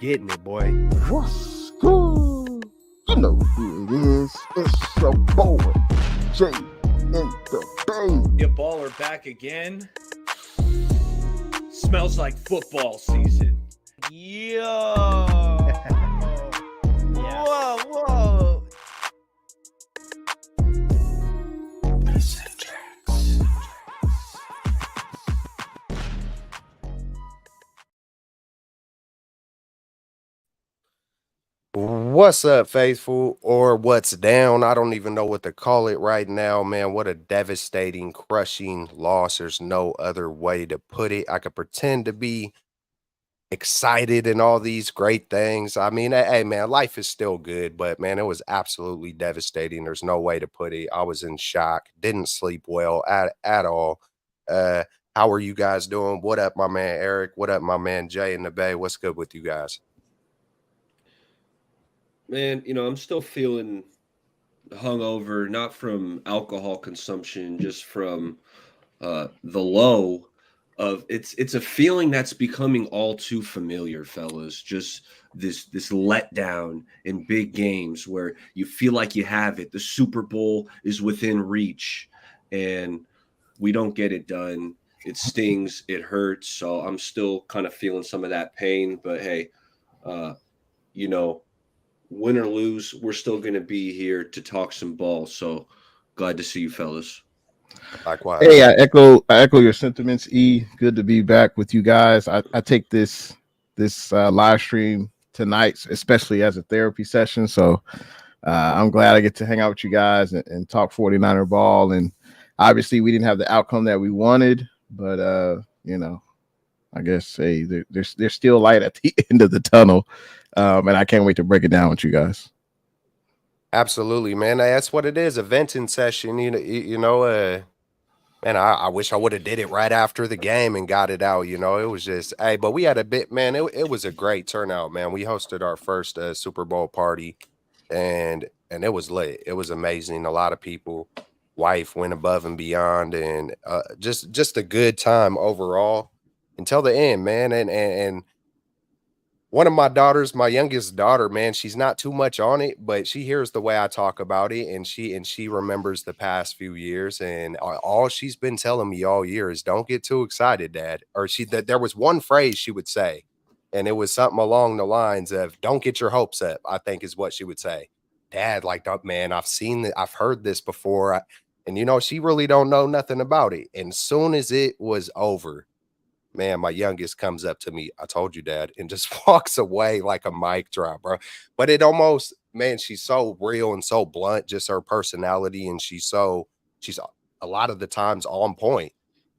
getting it, boy. What's good? You know who it is. It's your boy, Jay in the Bay. Your baller back again. Smells like football season. Yo. Yeah. Whoa. What's up, faithful, or what's down? I don't even know what to call it right now, man. What a devastating, crushing loss. There's no other way to put it. I could pretend to be excited and all these great things. I mean, hey, man, life is still good, but man, it was absolutely devastating. There's no way to put it. I was in shock, didn't sleep well at all. Uh, how are you guys doing? What up, my man Eric? What up, my man Jay in the Bay? What's good with you guys? Man, I'm still feeling hungover, not from alcohol consumption, just from the low of it's a feeling that's becoming all too familiar, fellas. Just this letdown in big games where you feel like you have it. The Super Bowl is within reach, and we don't get it done. It stings, it hurts. So I'm still kind of feeling some of that pain. But hey, uh, you know, win or lose, we're still going to be here to talk some ball. So glad to see you, fellas. Likewise. Hey, I echo your sentiments. E, good to be back with you guys. I take this live stream tonight, especially as a therapy session. So I'm glad I get to hang out with you guys and talk 49er ball. And obviously, we didn't have the outcome that we wanted, but I guess there's still light at the end of the tunnel, and I can't wait to break it down with you guys. Absolutely, man. That's what it is. A venting session. Man, I wish I would have did it right after the game and got it out. It was just, hey, but we had a bit, man. It was a great turnout, man. We hosted our first Super Bowl party, and it was lit. It was amazing. A lot of people, wife went above and beyond, and just a good time overall until the end, man. And one of my daughters, my youngest daughter, man, she's not too much on it, but she hears the way I talk about it, and she remembers the past few years, and all she's been telling me all year is, "Don't get too excited, Dad." Or that there was one phrase she would say, and it was something along the lines of, "Don't get your hopes up," I think is what she would say. Dad, like, man, I've seen it, I've heard this before, and she really don't know nothing about it. And soon as it was over, man, my youngest comes up to me, "I told you, Dad," and just walks away like a mic drop, bro. But it almost, man, she's so real and so blunt, just her personality, and she's a lot of the times on point.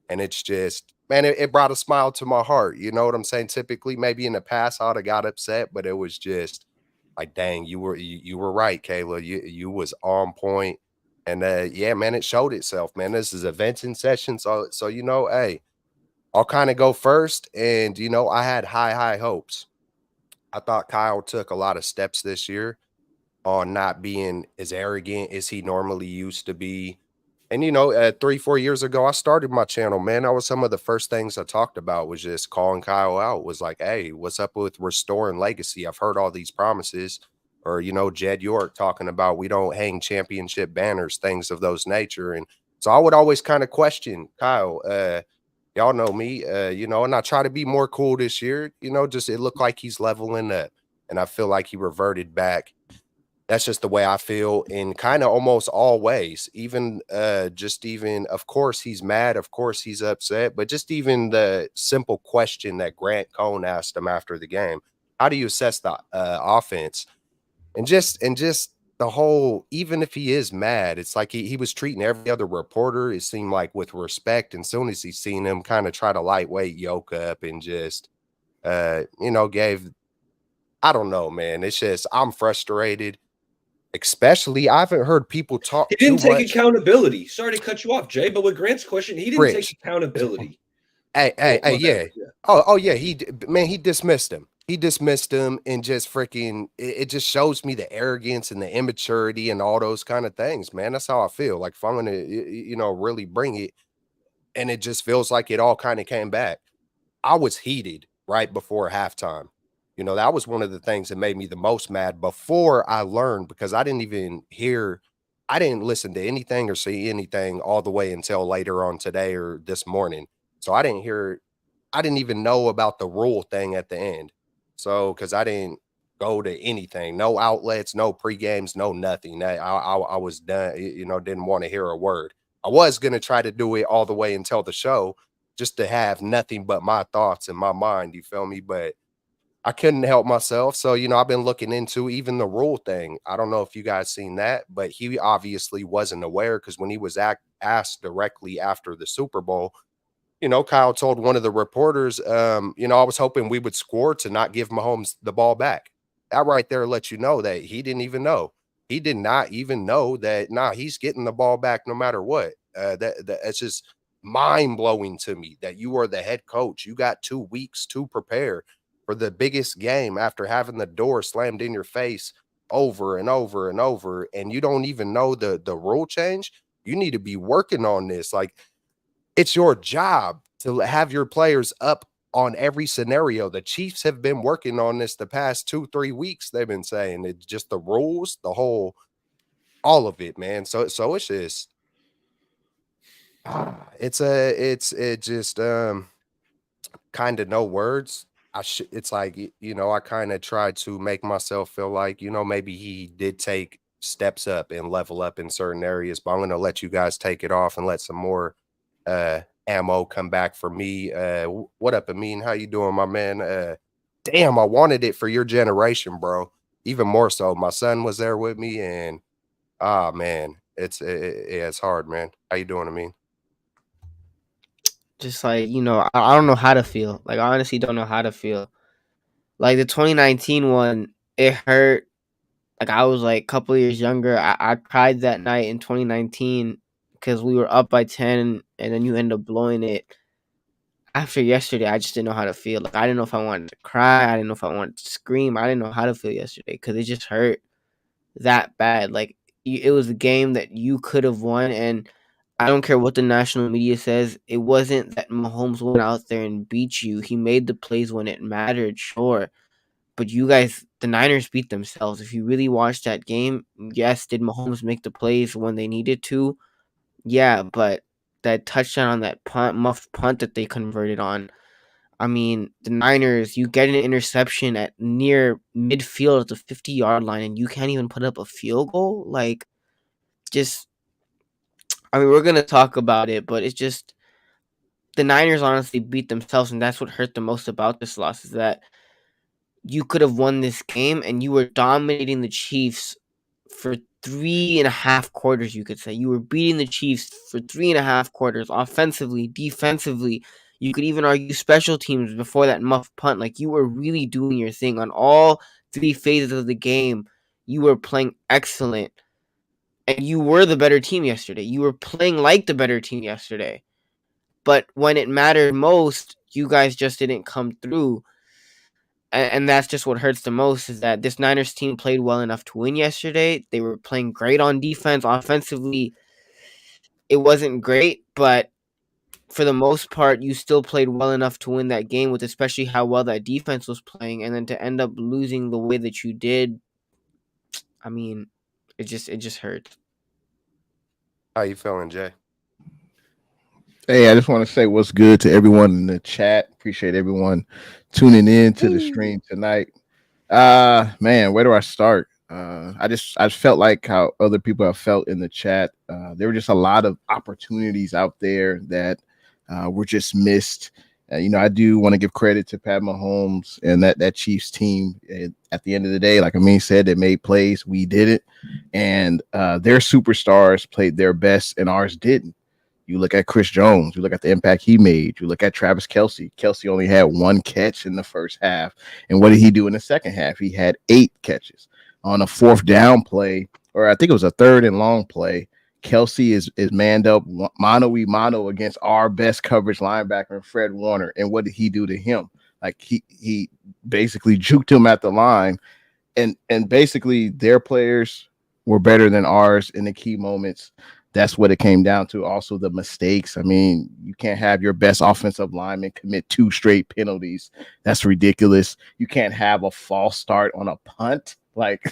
And it's just, man, it brought a smile to my heart. You know what I'm saying? Typically, maybe in the past, I'd have got upset, but it was just like, dang, you were right, Kayla. You was on point. And yeah, man, it showed itself, man. This is a venting session. So hey, I'll kind of go first. And, I had high hopes. I thought Kyle took a lot of steps this year on not being as arrogant as he normally used to be. And, 3-4 years ago, I started my channel, man. That was some of the first things I talked about was just calling Kyle out, was like, "Hey, what's up with restoring legacy? I've heard all these promises." Or, Jed York talking about we don't hang championship banners, things of those nature. And so I would always kind of question Kyle, y'all know me, and I try to be more cool this year, just it looked like he's leveling up. And I feel like he reverted back. That's just the way I feel in kind of almost all ways. Even of course he's mad, of course he's upset, but just even the simple question that Grant Cohn asked him after the game, how do you assess the offense? And just the whole, even if he is mad, it's like he was treating every other reporter, it seemed like, with respect. And soon as he seen him kind of try to lightweight yoke up and just gave, I don't know, man. It's just, I'm frustrated. Especially, I haven't heard people He talk too didn't take much. accountability. Sorry to cut you off, Jay, but with Grant's question, he didn't take Rich, accountability. hey, My bad. yeah. Yeah. Oh, yeah. He dismissed him. He dismissed him, and just freaking, it just shows me the arrogance and the immaturity and all those kind of things, man. That's how I feel. Like, if I'm gonna, really bring it, and it just feels like it all kind of came back. I was heated right before halftime. You know, that was one of the things that made me the most mad before I learned, because I didn't listen to anything or see anything all the way until later on today or this morning. So I didn't even know about the rule thing at the end. So, because I didn't go to anything, no outlets, no pre-games, no nothing. I was done, didn't want to hear a word. I was going to try to do it all the way until the show just to have nothing but my thoughts in my mind. You feel me? But I couldn't help myself. So, I've been looking into even the rule thing. I don't know if you guys seen that, but he obviously wasn't aware, because when he was asked directly after the Super Bowl, Kyle told one of the reporters, I was hoping we would score to not give Mahomes the ball back. That right there lets you know that he didn't even know. He did not even know that, nah, he's getting the ball back no matter what. It's just mind blowing to me that you are the head coach. You got 2 weeks to prepare for the biggest game after having the door slammed in your face over and over and over, and you don't even know the rule change. You need to be working on this. Like, it's your job to have your players up on every scenario. The Chiefs have been working on this the past 2-3 weeks. They've been saying it's just the rules, all of it, man. So it's just it just kind of no words. It's like, I kind of try to make myself feel like, maybe he did take steps up and level up in certain areas, but I'm going to let you guys take it off and let some more ammo come back for me. What up, Amin? How you doing, my man? Damn, I wanted it for your generation, bro. Even more so. My son was there with me, and man, yeah, it's hard, man. How you doing, Amin? Just like, I don't know how to feel. Like, I honestly don't know how to feel. Like, the 2019 one, it hurt. Like, I was like a couple of years younger. I cried that night in 2019 because we were up by 10, and then you end up blowing it. After yesterday, I just didn't know how to feel. Like, I didn't know if I wanted to cry. I didn't know if I wanted to scream. I didn't know how to feel yesterday because it just hurt that bad. Like, it was a game that you could have won, and I don't care what the national media says. It wasn't that Mahomes went out there and beat you. He made the plays when it mattered, sure. But you guys, the Niners beat themselves. If you really watched that game, yes, did Mahomes make the plays when they needed to? Yeah, but that touchdown on that muffed punt that they converted on. I mean, the Niners, you get an interception at near midfield at the 50-yard line, and you can't even put up a field goal? Like, just, I mean, we're going to talk about it, but it's just, the Niners honestly beat themselves, and that's what hurt the most about this loss, is that you could have won this game, and you were dominating the Chiefs for 3.5 quarters, you could say. You were beating the Chiefs for 3.5 quarters, offensively, defensively. You could even argue special teams before that muff punt. Like, you were really doing your thing on all three phases of the game. You were playing excellent. And you were the better team yesterday. You were playing like the better team yesterday. But when it mattered most, you guys just didn't come through. And that's just what hurts the most, is that this Niners team played well enough to win yesterday. They were playing great on defense. Offensively, it wasn't great, but for the most part, you still played well enough to win that game, with especially how well that defense was playing, and then to end up losing the way that you did. I mean, it just hurts. How you feeling, Jay? Hey, I just want to say what's good to everyone in the chat. Appreciate everyone tuning in to the stream tonight. Man, where do I start? I felt like how other people have felt in the chat. There were just a lot of opportunities out there that were just missed. I do want to give credit to Pat Mahomes and that Chiefs team. At the end of the day, like Amin said, they made plays. We didn't, and their superstars played their best, and ours didn't. You look at Chris Jones, you look at the impact he made. You look at Travis Kelce. Kelce only had 1 catch in the first half. And what did he do in the second half? He had 8 catches. On a 4th down play, or I think it was a 3rd and long play, Kelce is manned up mano against our best coverage linebacker, Fred Warner. And what did he do to him? Like, he basically juked him at the line. And basically their players were better than ours in the key moments. that's what it came down to. Also, the mistakes. I mean, you can't have your best offensive lineman commit 2 straight penalties. That's ridiculous. You can't have a false start on a punt. Like,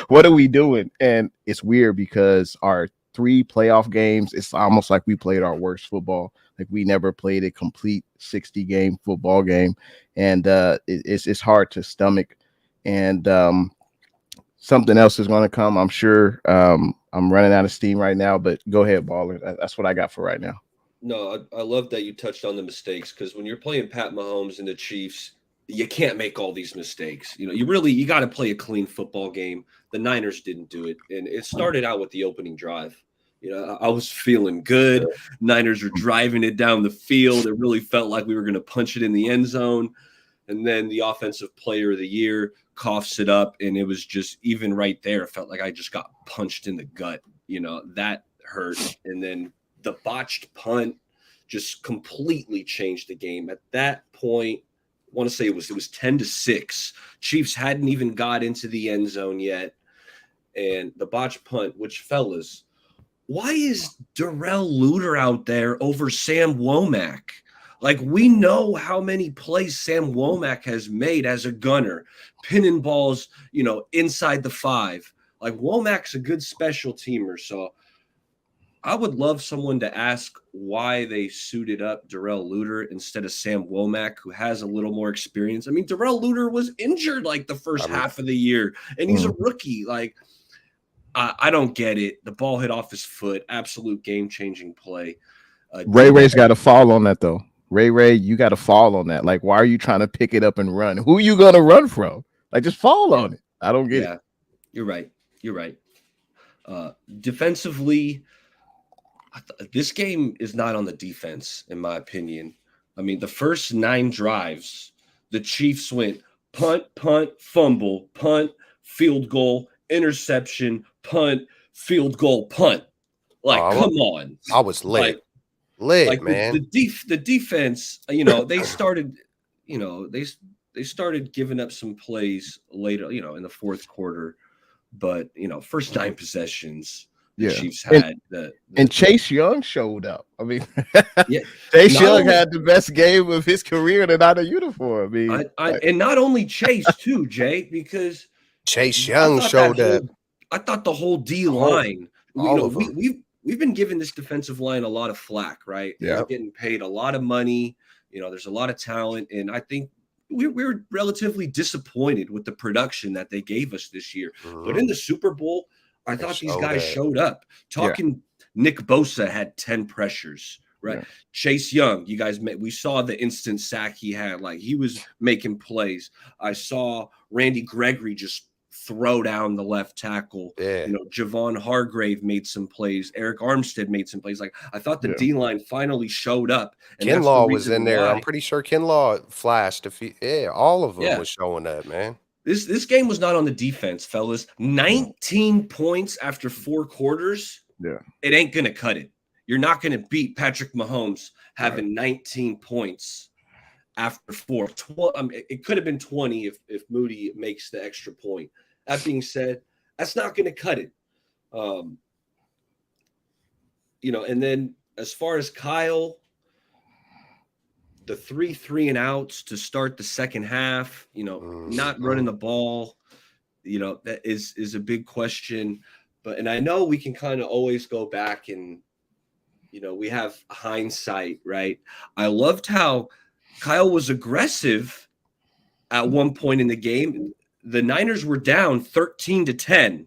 what are we doing? And it's weird because our 3 playoff games, it's almost like we played our worst football. Like, we never played a complete 60-game football game, and it's hard to stomach. And something else is going to come, I'm sure. I'm running out of steam right now, but go ahead, Baller. That's what I got for right now. No, I love that you touched on the mistakes, because when you're playing Pat Mahomes and the Chiefs, you can't make all these mistakes. You got to play a clean football game. The Niners didn't do it, and it started out with the opening drive. I was feeling good. Niners were driving it down the field. It really felt like we were going to punch it in the end zone. And then the offensive player of the year coughs it up, and it was just, even right there, it felt like I just got punched in the gut. That hurt. And then the botched punt just completely changed the game. At that point, I want to say it was 10-6. Chiefs hadn't even got into the end zone yet. And the botched punt, which, fellas, why is Darrell Luter out there over Sam Womack? Like, we know how many plays Sam Womack has made as a gunner, pinning balls, inside the 5. Like, Womack's a good special teamer. So I would love someone to ask why they suited up Darrell Luter instead of Sam Womack, who has a little more experience. I mean, Darrell Luter was injured like the first half of the year, and he's a rookie. Like, I don't get it. The ball hit off his foot. Absolute game-changing play. Ray's got to fall on that, though. Ray, you got to fall on that. Like, why are you trying to pick it up and run? Who are you going to run from? Like, just fall on it. I don't get it. You're right. Defensively, this game is not on the defense, in my opinion. I mean, the first 9 drives, the Chiefs went punt, fumble, punt, field goal, interception, punt, field goal, punt. Like, come on. I was lit. Lit, man. The defense, they started, they started giving up some plays later, in the fourth quarter. But, first 9 possessions, the Chiefs had. And Chase Young showed up. I mean, Chase Young had the best game of his career and not a uniform. I mean, and not only Chase, too, Jay, because Chase Young showed up. I thought the whole D line, we've been giving this defensive line a lot of flack, right? Yeah. They're getting paid a lot of money. There's a lot of talent. And I think we were relatively disappointed with the production that they gave us this year. But in the Super Bowl, I thought these guys showed up. Nick Bosa had 10 pressures, right? Yeah. Chase Young, you guys we saw the instant sack he had. Like, he was making plays. I saw Randy Gregory just throw down the left tackle. Yeah. Javon Hargrave made some plays. Eric Armstead made some plays. Like, I thought the D-line finally showed up. And Kinlaw was in there. I'm pretty sure Kinlaw flashed. All of them was showing up, man. This game was not on the defense, fellas. 19 points after 4 quarters. Yeah. It ain't going to cut it. You're not going to beat Patrick Mahomes having 19 points after 4. It could have been 20 if Moody makes the extra point. That being said, that's not going to cut it. And then as far as Kyle, the 3 and outs to start the second half, not running the ball, that is a big question. And I know we can kind of always go back and, we have hindsight, right? I loved how Kyle was aggressive at one point in the game. The Niners were down 13-10,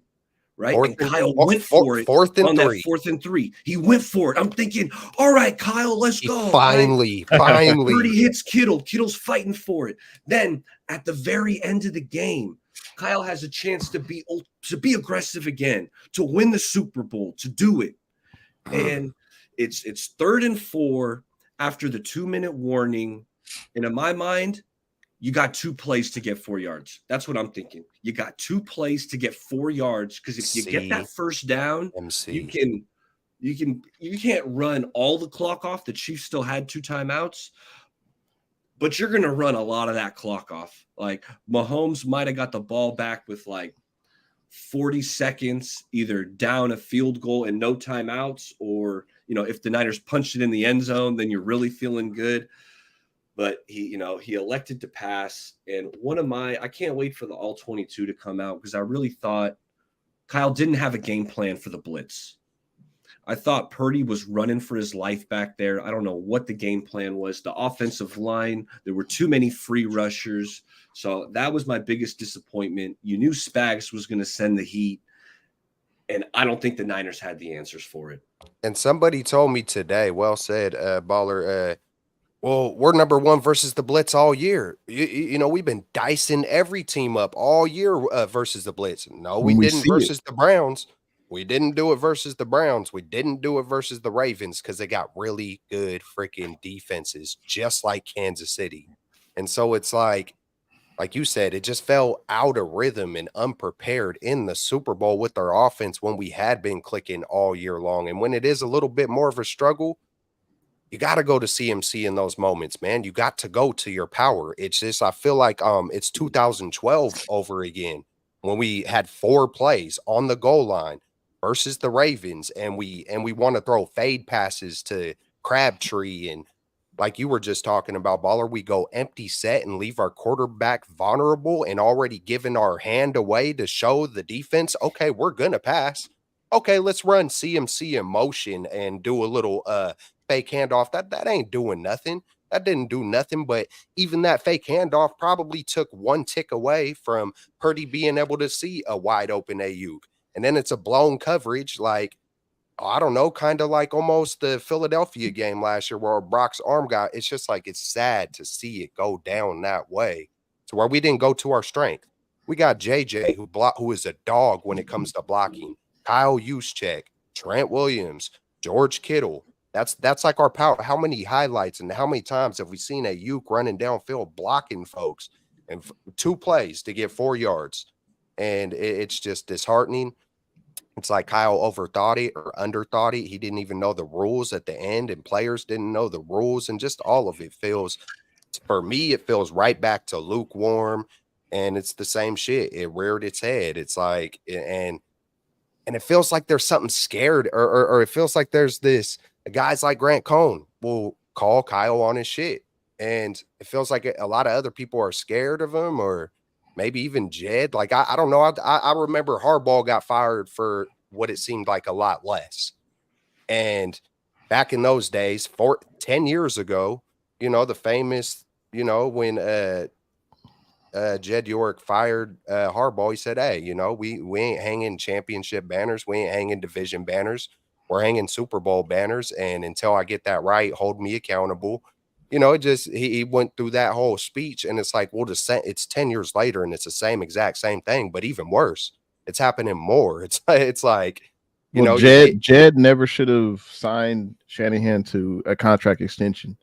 right? And Kyle went for it on that 4th and 3. He went for it. I'm thinking, all right, Kyle, let's go. Finally. 30 hits Kittle. Kittle's fighting for it. Then at the very end of the game, Kyle has a chance to be aggressive again, to win the Super Bowl, to do it. And it's 3rd and 4 after the 2-minute warning. And in my mind, you got 2 plays to get 4 yards. That's what I'm thinking. You got 2 plays to get 4 yards, because if you get that first down, you can't run all the clock off. The Chiefs still had 2 timeouts, but you're going to run a lot of that clock off. Like, Mahomes might have got the ball back with like 40 seconds, either down a field goal and no timeouts, or, if the Niners punched it in the end zone, then you're really feeling good. But he elected to pass. And I can't wait for the all 22 to come out, because I really thought Kyle didn't have a game plan for the blitz. I thought Purdy was running for his life back there. I don't know what the game plan was. The offensive line, there were too many free rushers. So that was my biggest disappointment. You knew Spags was going to send the heat, and I don't think the Niners had the answers for it. And somebody told me today, well said, Baller, well, we're number one versus the blitz all year. We've been dicing every team up all year versus the blitz. No, we When we didn't see it. versus the Browns. We didn't do it versus the Browns. We didn't do it versus the Ravens because they got really good freaking defenses, just like Kansas City. And so it's like you said, it just fell out of rhythm and unprepared in the Super Bowl with our offense when we had been clicking all year long. And when it is a little bit more of a struggle, you got to go to CMC in those moments, man. You got to go to your power. It's just, I feel like it's 2012 over again when we had 4 plays on the goal line versus the Ravens, and we want to throw fade passes to Crabtree, and like you were just talking about, Baller, we go empty set and leave our quarterback vulnerable and already giving our hand away to show the defense, okay, we're gonna pass. Okay, let's run CMC in motion and do a little fake handoff. That ain't doing nothing. That didn't do nothing. But even that fake handoff probably took one tick away from Purdy being able to see a wide open Ayuk. And then it's a blown coverage, like, I don't know, kind of like almost the Philadelphia game last year where Brock's arm got. It's just like, it's sad to see it go down that way to where we didn't go to our strength. We got JJ who is a dog when it comes to blocking. Kyle Juszczyk, Trent Williams, George Kittle. That's like our power. How many highlights and how many times have we seen Ayuk running downfield blocking folks and 2 plays to get 4 yards? And it's just disheartening. It's like Kyle overthought it or underthought it. He didn't even know the rules at the end, and players didn't know the rules, and just all of it feels, for me, it feels right back to lukewarm, and it's the same shit. It reared its head. It's like, and it feels like there's something scared, or it feels like there's this guys like Grant Cohn will call Kyle on his shit, and it feels like a lot of other people are scared of him, or maybe even Jed. Like, I don't know. I remember Harbaugh got fired for what it seemed like a lot less. And back in those days, 10 years ago, the famous, when Jed York fired Harbaugh, he said, hey, we ain't hanging championship banners. We ain't hanging division banners. We're hanging Super Bowl banners. And until I get that right, hold me accountable. It just, he went through that whole speech, and it's like, well, it's 10 years later and it's the exact same thing, but even worse, it's happening more. It's like, Jed never should have signed Shanahan to a contract extension.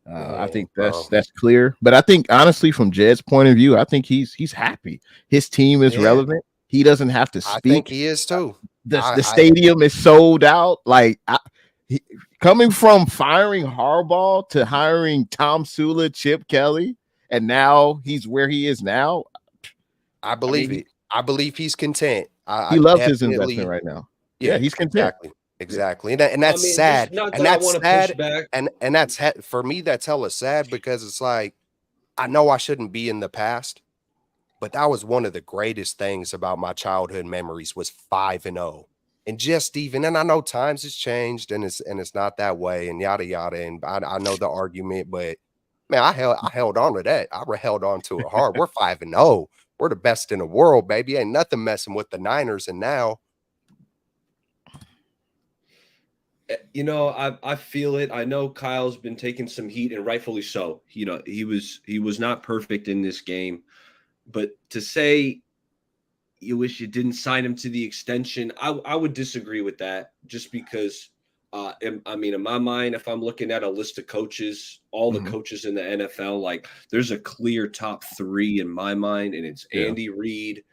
I think that's clear. But I think, honestly, from Jed's point of view, I think he's happy. His team is relevant. He doesn't have to speak. I think he is too. The stadium is sold out. Like, coming from firing Harbaugh to hiring Tom Sula, Chip Kelly, and now he's where he is now. I believe it. I believe he's content. He loves his investment right now. Yeah, he's content. Exactly. And that's sad. And that's sad. And that's for me, that's hella sad, because it's like, I know I shouldn't be in the past, but that was one of the greatest things about my childhood memories was 5-0. And just even, and I know times has changed and it's not that way and yada yada. And I know the argument, but man, I held on to that. I held on to it hard. We're 5-0. We're the best in the world, baby. Ain't nothing messing with the Niners. And now, I feel it. I know Kyle's been taking some heat, and rightfully so. He was not perfect in this game, but to say you wish you didn't sign him to the extension, I would disagree with that, just because in my mind, if I'm looking at a list of coaches, all the coaches in the NFL, like, there's a clear top 3 in my mind, and it's Andy Reid.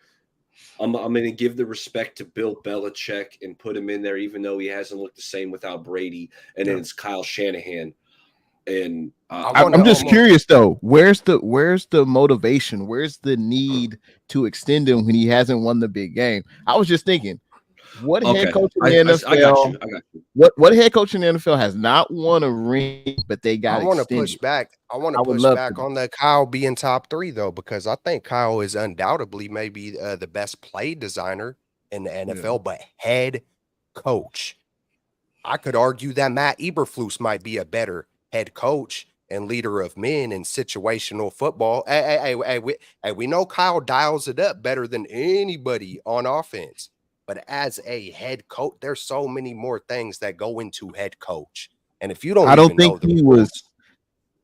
I'm going to give the respect to Bill Belichick and put him in there, even though he hasn't looked the same without Brady. And then it's Kyle Shanahan. And wanna I'm just almost curious though. Where's the motivation? Where's the need to extend him when he hasn't won the big game? I was just thinking, what head okay, coach in the I got NFL? you. I got you. What head coach in the NFL has not won a ring, but they I got wanna push extended? back. I wanna I would push love to back know. on the Kyle being top 3 though, because I think Kyle is undoubtedly maybe, the best play designer in the Yeah. NFL, but head coach. I could argue that Matt Eberflus might be a better head coach and leader of men in situational football. We know Kyle dials it up better than anybody on offense. But as a head coach, there's so many more things that go into head coach. And if you don't I don't even think know the he was. rules,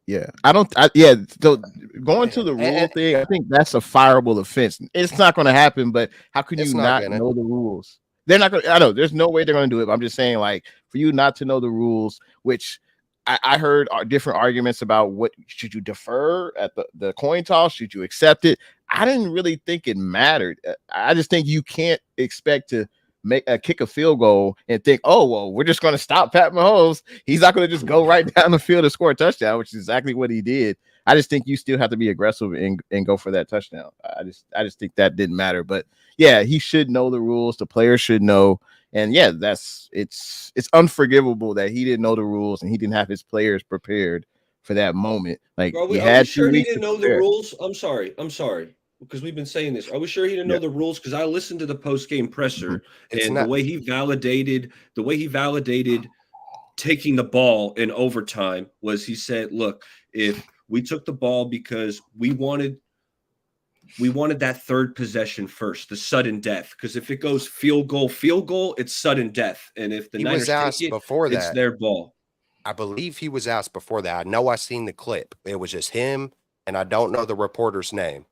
Yeah, I don't. Yeah, so going to the rule and thing, I think that's a fireable offense. It's not going to happen, but how can you it's not not gonna. know the rules? They're not going to. I know there's no way they're going to do it. But I'm just saying, like, for you not to know the rules, which I heard are different arguments about what should you defer at the coin toss? Should you accept it? I didn't really think it mattered. I just think you can't expect to make a kick a field goal and think, oh well, we're just going to stop Pat Mahomes. He's not going to just go right down the field and score a touchdown, which is exactly what he did. I just think you still have to be aggressive and go for that touchdown. I just think that didn't matter. But yeah, he should know the rules. The players should know. And yeah, it's unforgivable that he didn't know the rules and he didn't have his players prepared for that moment. Like he Are we had two sure he weeks to didn't know the prepare. rules? I'm sorry, because we've been saying this. Are we sure he didn't Yeah. know the rules? Because I listened to the post game presser, It's and not. the way he validated taking the ball in overtime was he said, "Look, if we took the ball because we wanted that third possession first, the sudden death. Because if it goes field goal, it's sudden death, and if the He was Niners take asked it, before it's that. their ball." I believe he was asked before that. I know I seen the clip. It was just him, and I don't know the reporter's name,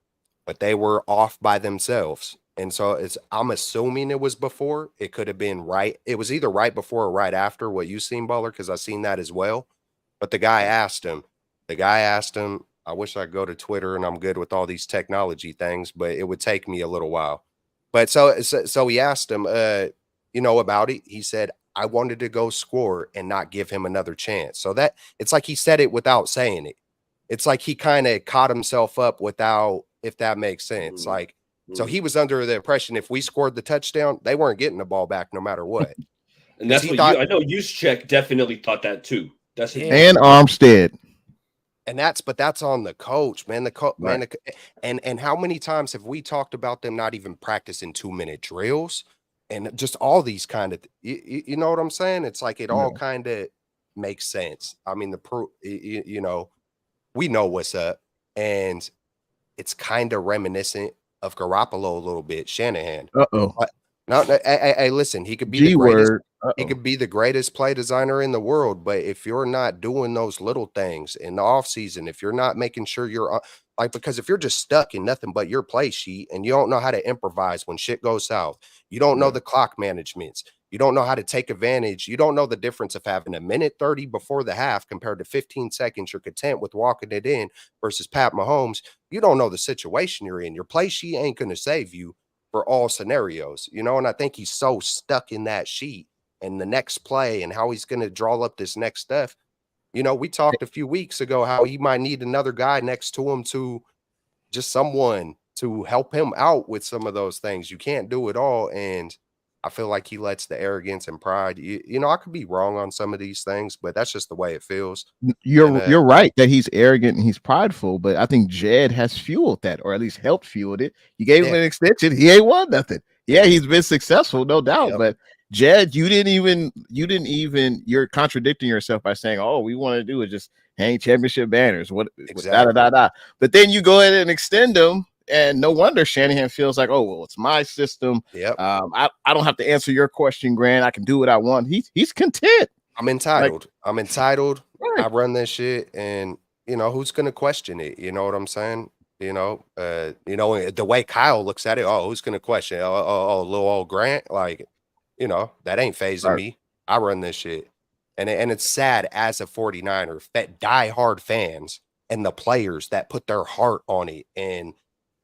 but they were off by themselves. And so I'm assuming it was before. It could have been right. It was either right before or right after what you seen, Baller, because I seen that as well. But the guy asked him, I wish I could go to Twitter and I'm good with all these technology things, but it would take me a little while. But so he asked him, about it. He said, I wanted to go score and not give him another chance. So that it's like he said it without saying it. It's like he kind of caught himself up without, if that makes sense. Mm, Like, so he was under the impression if we scored the touchdown, they weren't getting the ball back no matter what. and Because that's he what thought, I know. Juszczyk definitely thought that too. That's yeah, And Armstead. and that's on the coach, man. Right. And how many times have we talked about them not even practicing 2-minute drills and just all these kind of, you know what I'm saying? It's like it all Yeah. kind of makes sense. I mean, we know what's up, and it's kind of reminiscent of Garoppolo a little bit, Shanahan. Uh-oh. But no, hey, listen, he could be the G greatest. word. He Uh-oh. could be the greatest play designer in the world, but if you're not doing those little things in the offseason, if you're not making sure you're because if you're just stuck in nothing but your play sheet and you don't know how to improvise when shit goes south, you don't know Yeah. the clock managements, you don't know how to take advantage, you don't know the difference of having a minute 30 before the half compared to 15 seconds you're content with walking it in versus Pat Mahomes, you don't know the situation you're in. Your play sheet ain't going to save you for all scenarios, and I think he's so stuck in that sheet and the next play and how he's going to draw up this next stuff. We talked a few weeks ago how he might need another guy next to him to just someone to help him out with some of those things. You can't do it all. And I feel like he lets the arrogance and pride, I could be wrong on some of these things, but that's just the way it feels. And You're right that he's arrogant and he's prideful, but I think Jed has fueled that, or at least helped fuel it. You gave him yeah, an extension, he ain't won nothing. Yeah, he's been successful, no doubt. yep, But Jed, you didn't even you're contradicting yourself by saying, "Oh, we want to do is just hang championship banners." What da da exactly. da da. But then you go ahead and extend them, and no wonder Shanahan feels like, "Oh, well, it's my system. Yep. I don't have to answer your question, Grant. I can do what I want." He's content. I'm Like, entitled. I'm entitled. I right. run this shit, and who's gonna question it? You know what I'm saying? The way Kyle looks at it. Oh, who's gonna question it? Oh, little old Grant. Like, that ain't phasing Right. me. I run this shit, and it's sad as a 49er that diehard fans and the players that put their heart on it, and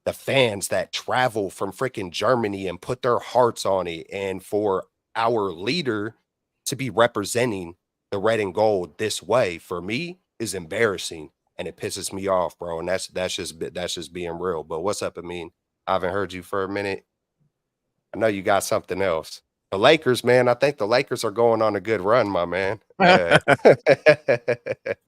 the fans that travel from freaking Germany and put their hearts on it, and for our leader to be representing the red and gold this way, for me, is embarrassing, and it pisses me off, bro. And that's just being real. But what's up, Amin? I haven't heard you for a minute. I know you got something else. The Lakers, man. I think the Lakers are going on a good run, my man. I'm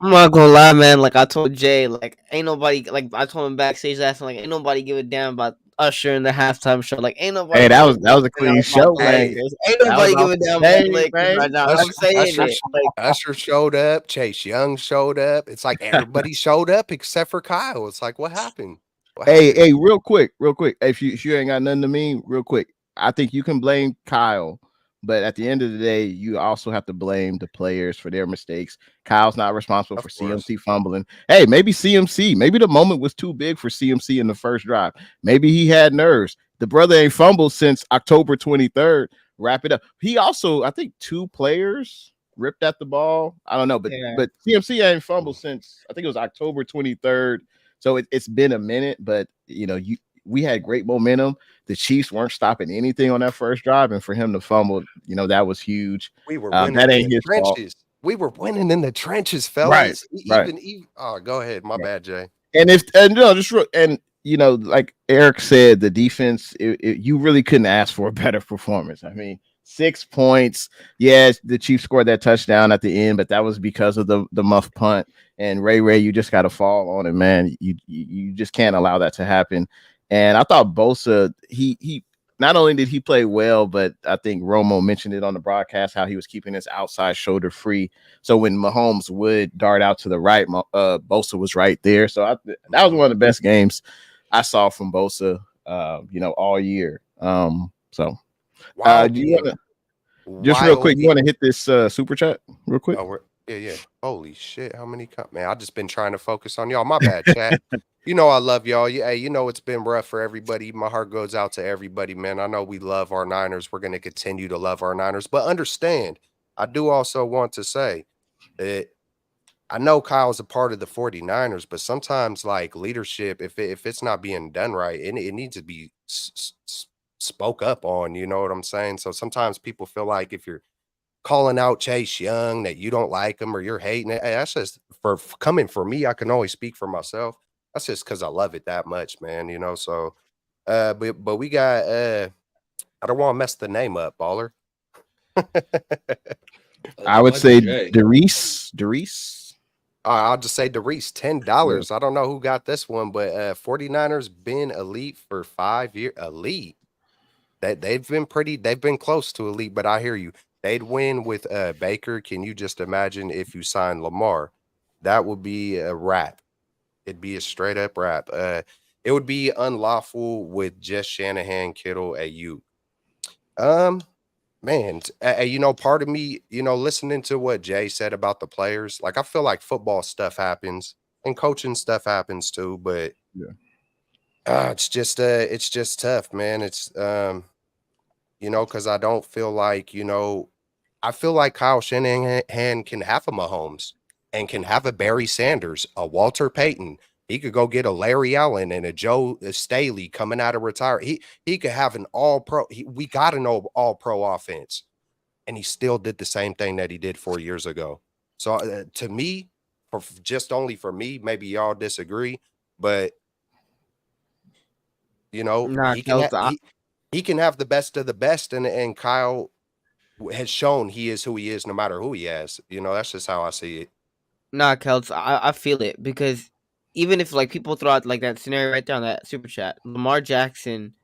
not gonna lie, man. Like I told Jay, like ain't nobody. Like I told him backstage last night, like ain't nobody give a damn about Usher in the halftime show. Like ain't nobody. Hey, that giving was a a damn clean about show, the man. Lakers. Ain't That was nobody off give a the damn about the chain, Lakers man. right now. I'm saying it. Like Usher showed up. Chase Young showed up. It's like everybody showed up except for Kyle. It's like, what happened? What Hey, happened? hey, real quick. If you ain't got nothing to mean, real quick. I think you can blame Kyle, but at the end of the day, you also have to blame the players for their mistakes. Kyle's not responsible for Of course. CMC fumbling. Hey, maybe the moment was too big for CMC in the first drive. Maybe he had nerves. The brother ain't fumbled since October 23rd. Wrap it up. He also, I think, 2 players ripped at the ball. I don't know, but Yeah. but CMC ain't fumbled since I think it was October 23rd. So it's been a minute, but we had great momentum. The Chiefs weren't stopping anything on that first drive, and for him to fumble, that was huge. We were winning That in ain't the his fault. trenches. We were winning in the trenches, Right, fellas. right. Even oh, go ahead. My bad, Jay. Like Eric said, the defense, you really couldn't ask for a better performance. I mean, 6 points. Yes, the Chiefs scored that touchdown at the end, but that was because of the muff punt. And Ray, you just got to fall on it, man. You just can't allow that to happen. And I thought Bosa, he not only did he play well, but I think Romo mentioned it on the broadcast how he was keeping his outside shoulder free. So when Mahomes would dart out to the right, Bosa was right there. So that was one of the best games I saw from Bosa, all year. So do you want to just real quick? You want to hit this super chat real quick? Oh, yeah. Holy shit! How many? Man, I just been trying to focus on y'all. My bad, chat. I love y'all. Yeah, hey, it's been rough for everybody. My heart goes out to everybody, man. I know we love our Niners. We're gonna continue to love our Niners, but understand, I do also want to say that I know Kyle's a part of the 49ers, but sometimes like leadership, if it's not being done right, it needs to be spoke up on. You know what I'm saying? So sometimes people feel like if you're calling out Chase Young that you don't like him or you're hating it, hey, that's just coming for me. I can always speak for myself. That's just because I love it that much, man. So but we got I don't want to mess the name up, baller. I would say Derice. I'll just say DeReese, $10. I don't know who got this one, but 49ers been elite for 5 years. Elite. They've been close to elite, but I hear you. They'd win with Baker. Can you just imagine if you sign Lamar? That would be a wrap. It'd be a straight up wrap. It would be unlawful with just Shanahan, Kittle, Ayuk. Man, part of me, listening to what Jay said about the players, like I feel like football stuff happens and coaching stuff happens too, but it's just tough, man. It's because I don't feel like, I feel like Kyle Shanahan can have a Mahomes and can have a Barry Sanders, a Walter Payton. He could go get a Larry Allen and a Joe Staley coming out of retire. He could have an all-pro. We got an all-pro offense, and he still did the same thing that he did 4 years ago. So to me, only for me, maybe y'all disagree, but nah, he can Kels, he can have the best of the best, and Kyle has shown he is who he is, no matter who he has. That's just how I see it. Nah, Kels, I feel it because even if like people throw out like that scenario right there on that super chat, Lamar Jackson,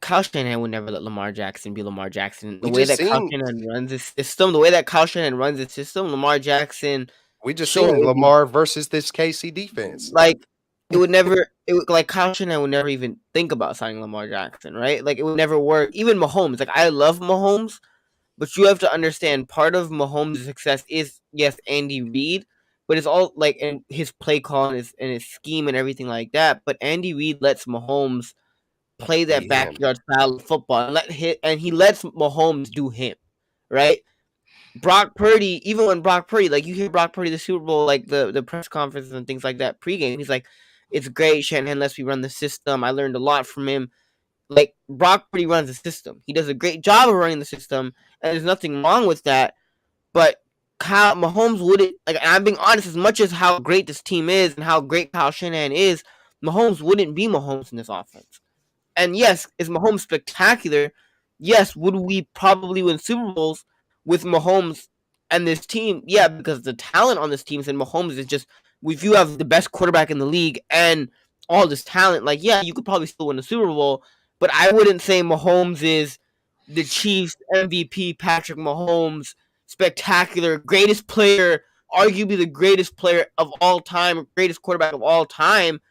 Kyle Shanahan would never let Lamar Jackson be Lamar Jackson. The We way just that Kyle seen Shanahan runs his system, the way that Kyle Shanahan runs his system, Lamar Jackson we just sure seen would be Lamar versus this KC defense. like it would never like Kyle Shanahan would never even think about signing Lamar Jackson, right? Like it would never work. Even Mahomes, like I love Mahomes, but you have to understand part of Mahomes' success is yes, Andy Reid, but it's all like in his play call and his scheme and everything like that. But Andy Reid lets Mahomes play that Be him. backyard style of football and he lets Mahomes do him, right? Brock Purdy, even when Brock Purdy, like you hear Brock Purdy the Super Bowl, like the press conferences and things like that pregame, he's like, "It's great, Shanahan lets me run the system. I learned a lot from him." Like Brock Purdy runs the system. He does a great job of running the system, and there's nothing wrong with that. But Kyle Mahomes wouldn't like. And I'm being honest, as much as how great this team is and how great Kyle Shanahan is, Mahomes wouldn't be Mahomes in this offense. And yes, is Mahomes spectacular? Yes, would we probably win Super Bowls with Mahomes and this team? Yeah, because the talent on this team and Mahomes is just, if you have the best quarterback in the league and all this talent, like, yeah, you could probably still win a Super Bowl, but I wouldn't say Mahomes is the Chiefs MVP, Patrick Mahomes, spectacular, greatest player, arguably the greatest player of all time, greatest quarterback of all time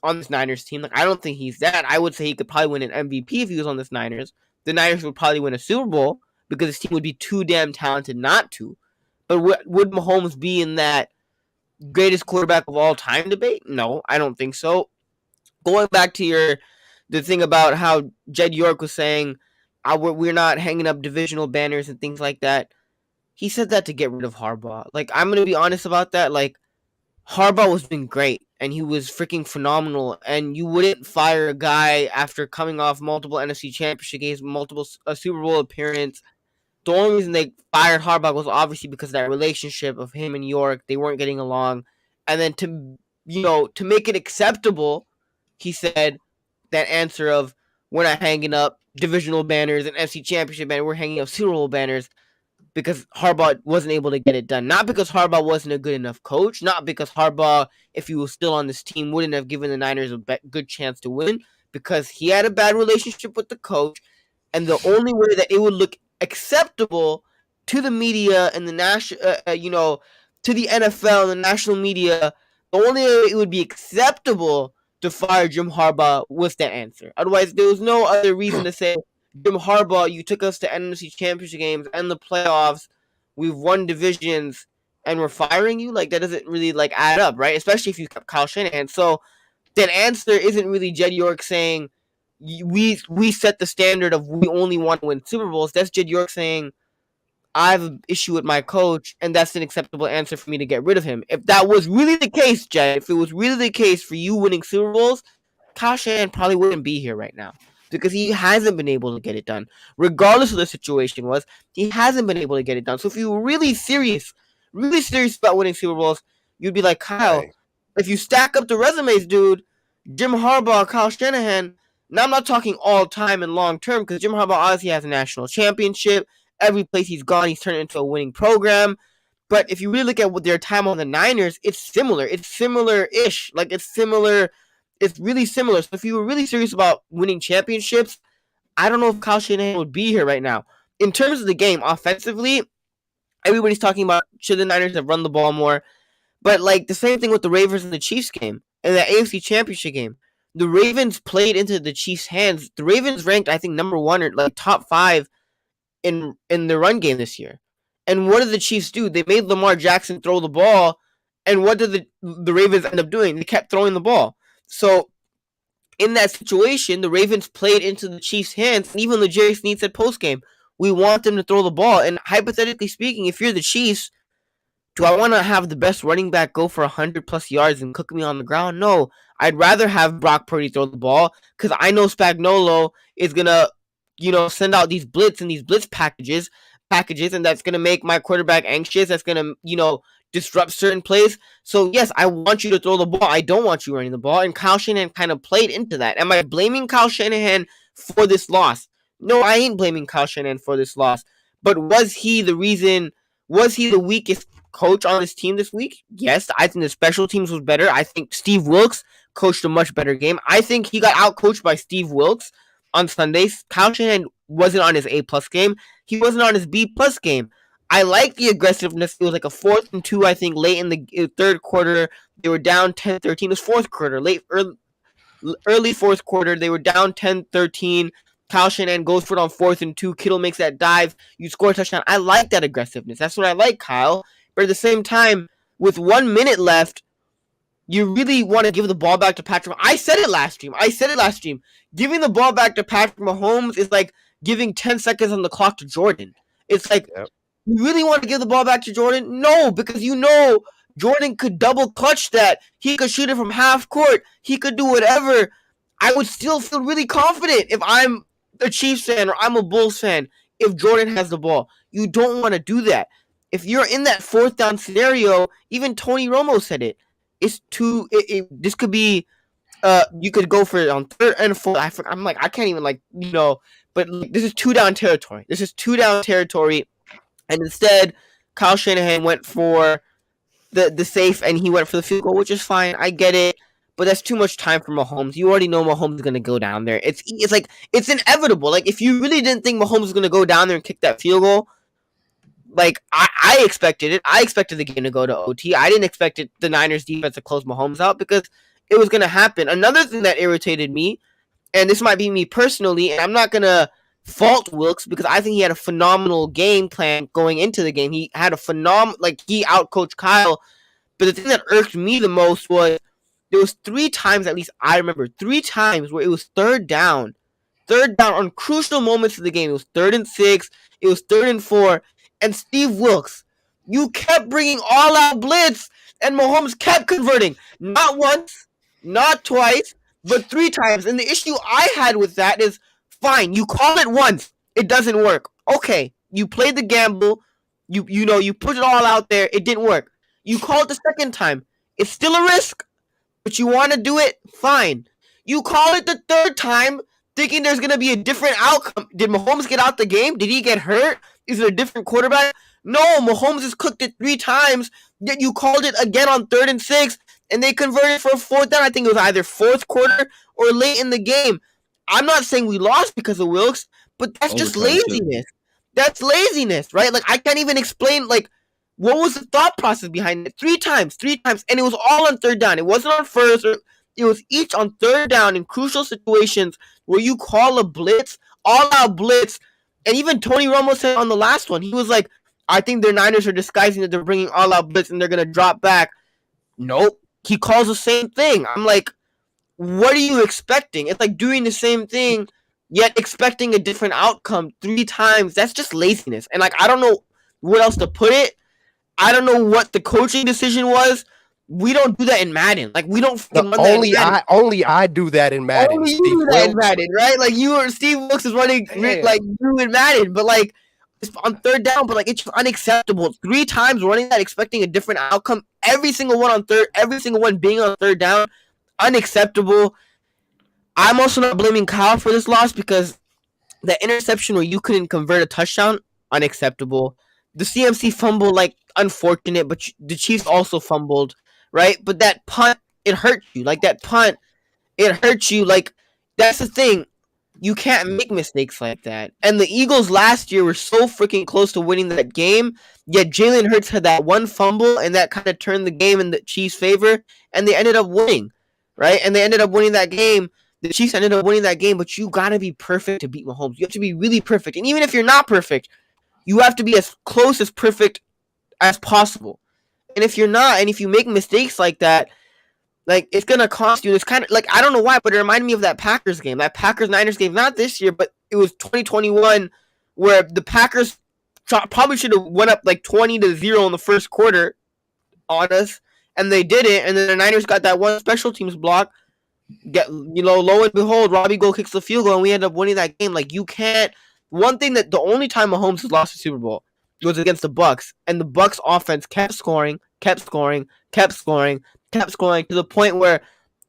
on this Niners team. Like, I don't think he's that. I would say he could probably win an MVP if he was on this Niners. The Niners would probably win a Super Bowl because his team would be too damn talented not to. But would Mahomes be in that greatest quarterback of all time debate? No, I don't think so. Going back to the thing about how Jed York was saying we're not hanging up divisional banners and things like that. He said that to get rid of Harbaugh. Like, I'm gonna be honest about that. Like, Harbaugh was doing great, and he was freaking phenomenal. And you wouldn't fire a guy after coming off multiple NFC Championship games, multiple Super Bowl appearance. The only reason they fired Harbaugh was obviously because of that relationship of him and York. They weren't getting along, and then to make it acceptable, he said that answer of we're not hanging up divisional banners and NFC Championship banners. We're hanging up Super Bowl banners. Because Harbaugh wasn't able to get it done. Not because Harbaugh wasn't a good enough coach. Not because Harbaugh, if he was still on this team, wouldn't have given the Niners a good chance to win. Because he had a bad relationship with the coach. And the only way that it would look acceptable to the media and the national, to the NFL and the national media, the only way it would be acceptable to fire Jim Harbaugh was that answer. Otherwise, there was no other reason to say, Jim Harbaugh, you took us to NFC Championship games and the playoffs. We've won divisions, and we're firing you. Like, that doesn't really add up, right? Especially if you kept Kyle Shanahan. So that answer isn't really Jed York saying we set the standard of we only want to win Super Bowls. That's Jed York saying I have an issue with my coach, and that's an acceptable answer for me to get rid of him. If that was really the case, Jed, if it was really the case for you winning Super Bowls, Kyle Shanahan probably wouldn't be here right now. Because he hasn't been able to get it done. Regardless of the situation he hasn't been able to get it done. So if you were really serious about winning Super Bowls, you'd be like, Kyle, if you stack up the resumes, dude, Jim Harbaugh, Kyle Shanahan, now I'm not talking all time and long term, because Jim Harbaugh obviously has a national championship. Every place he's gone, he's turned it into a winning program. But if you really look at their time on the Niners, it's similar. It's similar-ish. Like, it's similar. It's really similar. So if you were really serious about winning championships, I don't know if Kyle Shanahan would be here right now. In terms of the game, offensively, everybody's talking about should the Niners have run the ball more. But, the same thing with the Ravens and the Chiefs game. In the AFC Championship game, the Ravens played into the Chiefs' hands. The Ravens ranked, I think, number 1 or, top 5 in the run game this year. And what did the Chiefs do? They made Lamar Jackson throw the ball. And what did the Ravens end up doing? They kept throwing the ball. So, in that situation, the Ravens played into the Chiefs' hands, and even Jerry Sneed said postgame, we want them to throw the ball. And hypothetically speaking, if you're the Chiefs, do I want to have the best running back go for 100-plus yards and cook me on the ground? No. I'd rather have Brock Purdy throw the ball, because I know Spagnuolo is going to, send out these blitz and these blitz packages, and that's going to make my quarterback anxious. That's going to, disrupt certain plays. So, yes, I want you to throw the ball. I don't want you running the ball. And Kyle Shanahan kind of played into that. Am I blaming Kyle Shanahan for this loss? No, I ain't blaming Kyle Shanahan for this loss. But was he the weakest coach on this team this week? Yes, I think the special teams was better. I think Steve Wilks coached a much better game. I think he got outcoached by Steve Wilks on Sundays. Kyle Shanahan wasn't on his A-plus game. He wasn't on his B-plus game. I like the aggressiveness. It was like a 4th and 2, I think, late in the third quarter. They were down 10-13. It was fourth quarter, early fourth quarter. They were down 10-13. Kyle Shanahan goes for it on 4th and 2. Kittle makes that dive. You score a touchdown. I like that aggressiveness. That's what I like, Kyle. But at the same time, with 1 minute left, you really want to give the ball back to Patrick. I said it last stream. Giving the ball back to Patrick Mahomes is like giving 10 seconds on the clock to Jordan. It's like, you really want to give the ball back to Jordan? No, because Jordan could double clutch that. He could shoot it from half court. He could do whatever. I would still feel really confident if I'm a Chiefs fan or I'm a Bulls fan if Jordan has the ball. You don't want to do that. if you're in that 4th down scenario, even Tony Romo said it. It's too. This could be. You could go for it on 3rd and 4th. I'm like, I can't even but like, this is 2-down territory. This is 2-down territory, and instead, Kyle Shanahan went for the safe, and he went for the field goal, which is fine. I get it, but that's too much time for Mahomes. You already know Mahomes is gonna go down there. It's like it's inevitable. Like if you really didn't think Mahomes was gonna go down there and kick that field goal, like I expected it. I expected the game to go to OT. I didn't expect the Niners defense to close Mahomes out because it was gonna happen. Another thing that irritated me, and this might be me personally, and I'm not gonna fault Wilkes because I think he had a phenomenal game plan going into the game. He had a he outcoached Kyle. But the thing that irked me the most was there was 3 times, at least I remember, 3 times where it was 3rd down on crucial moments of the game. It was 3rd and 6, it was 3rd and 4, and Steve Wilkes, you kept bringing all-out blitz, and Mahomes kept converting. Not once, not twice, but 3 times. And the issue I had with that is, fine, you call it once, it doesn't work. Okay, you played the gamble, you put it all out there, it didn't work. You call it the 2nd time, it's still a risk, but you want to do it, fine. You call it the 3rd time, thinking there's going to be a different outcome. Did Mahomes get out the game? Did he get hurt? Is it a different quarterback? No, Mahomes has cooked it 3 times, yet you called it again on 3rd and 6, and they converted for a 4th down. I think it was either 4th quarter or late in the game. I'm not saying we lost because of Wilkes, but that's just laziness. That's laziness, right? Like, I can't even explain, like, what was the thought process behind it? 3 times, and it was all on 3rd down. It wasn't on 1st, it was each on 3rd down in crucial situations where you call a blitz, all-out blitz, and even Tony Romo said on the last one, he was like, I think their Niners are disguising that they're bringing all-out blitz and they're going to drop back. Nope. He calls the same thing. I'm like, what are you expecting? It's like doing the same thing, yet expecting a different outcome 3 times. That's just laziness. And, like, I don't know what else to put it. I don't know what the coaching decision was. We don't do that in Madden. Like, we don't only I do that in Madden. Only you do that in Madden, right? Like, Steve Wilkes is running like you in Madden, but like it's on 3rd down, but like it's just unacceptable. 3 times running that, expecting a different outcome. Every single one on 3rd, every single one being on 3rd down, unacceptable. I'm also not blaming Kyle for this loss because the interception where you couldn't convert a touchdown, unacceptable. The CMC fumble, like, unfortunate, but the Chiefs also fumbled, right? But that punt, it hurt you. Like, that punt, it hurt you. Like, that's the thing. You can't make mistakes like that. And the Eagles last year were so freaking close to winning that game, yet Jalen Hurts had that one fumble, and that kind of turned the game in the Chiefs' favor, and they ended up winning, right? And they ended up winning that game. The Chiefs ended up winning that game, but you got to be perfect to beat Mahomes. You have to be really perfect. And even if you're not perfect, you have to be as close as perfect as possible. And if you're not, and if you make mistakes like that, like, it's going to cost you. It's kind of, like, I don't know why, but it reminded me of that Packers game. That Packers-Niners game, not this year, but it was 2021, where the Packers probably should have went up, like, 20-0 in the first quarter on us, and they didn't, and then the Niners got that one special teams block. Lo and behold, Robbie Gould kicks the field goal, and we end up winning that game. Like, you can't. One thing that the only time Mahomes has lost the Super Bowl was against the Bucs, and the Bucs offense kept scoring to the point where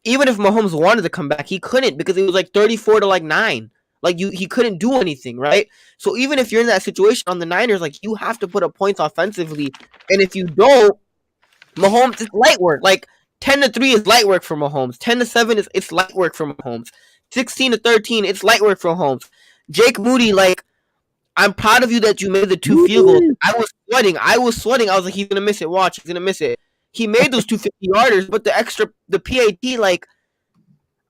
even if Mahomes wanted to come back, he couldn't because it was like 34-9. Like, he couldn't do anything, right? So even if you're in that situation on the Niners, like, you have to put up points offensively, and if you don't, Mahomes is light work. Like, 10-3 is light work for Mahomes. 10-7 it's light work for Mahomes. 16-13, it's light work for Mahomes. Jake Moody, like, I'm proud of you that you made the 2 field goals. I was sweating. I was like, he's gonna miss it. Watch, he's gonna miss it. He made those 2 50-yarders, but the PAT, like,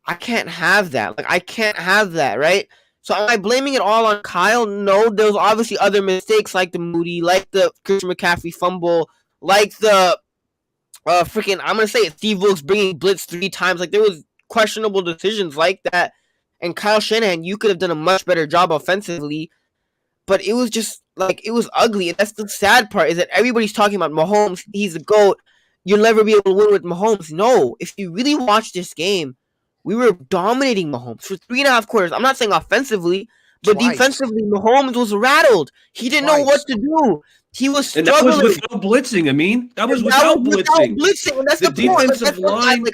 I can't have that. Like, I can't have that, right? So am I blaming it all on Kyle? No, there's obviously other mistakes like the Moody, like the Christian McCaffrey fumble, like the I'm gonna say it, Steve Wilkes bringing blitz 3 times. Like, there was questionable decisions like that. And Kyle Shanahan, you could have done a much better job offensively, but it was just, like, it was ugly. And that's the sad part, is that everybody's talking about Mahomes. He's the GOAT. You'll never be able to win with Mahomes. No, if you really watch this game, we were dominating Mahomes for 3.5 quarters. I'm not saying offensively, But Twice. defensively, Mahomes was rattled. He didn't know what to do. He was And that struggling. was without blitzing. I mean, that was And without without blitzing. blitzing, and that's The the point. Like, defensive that's what line,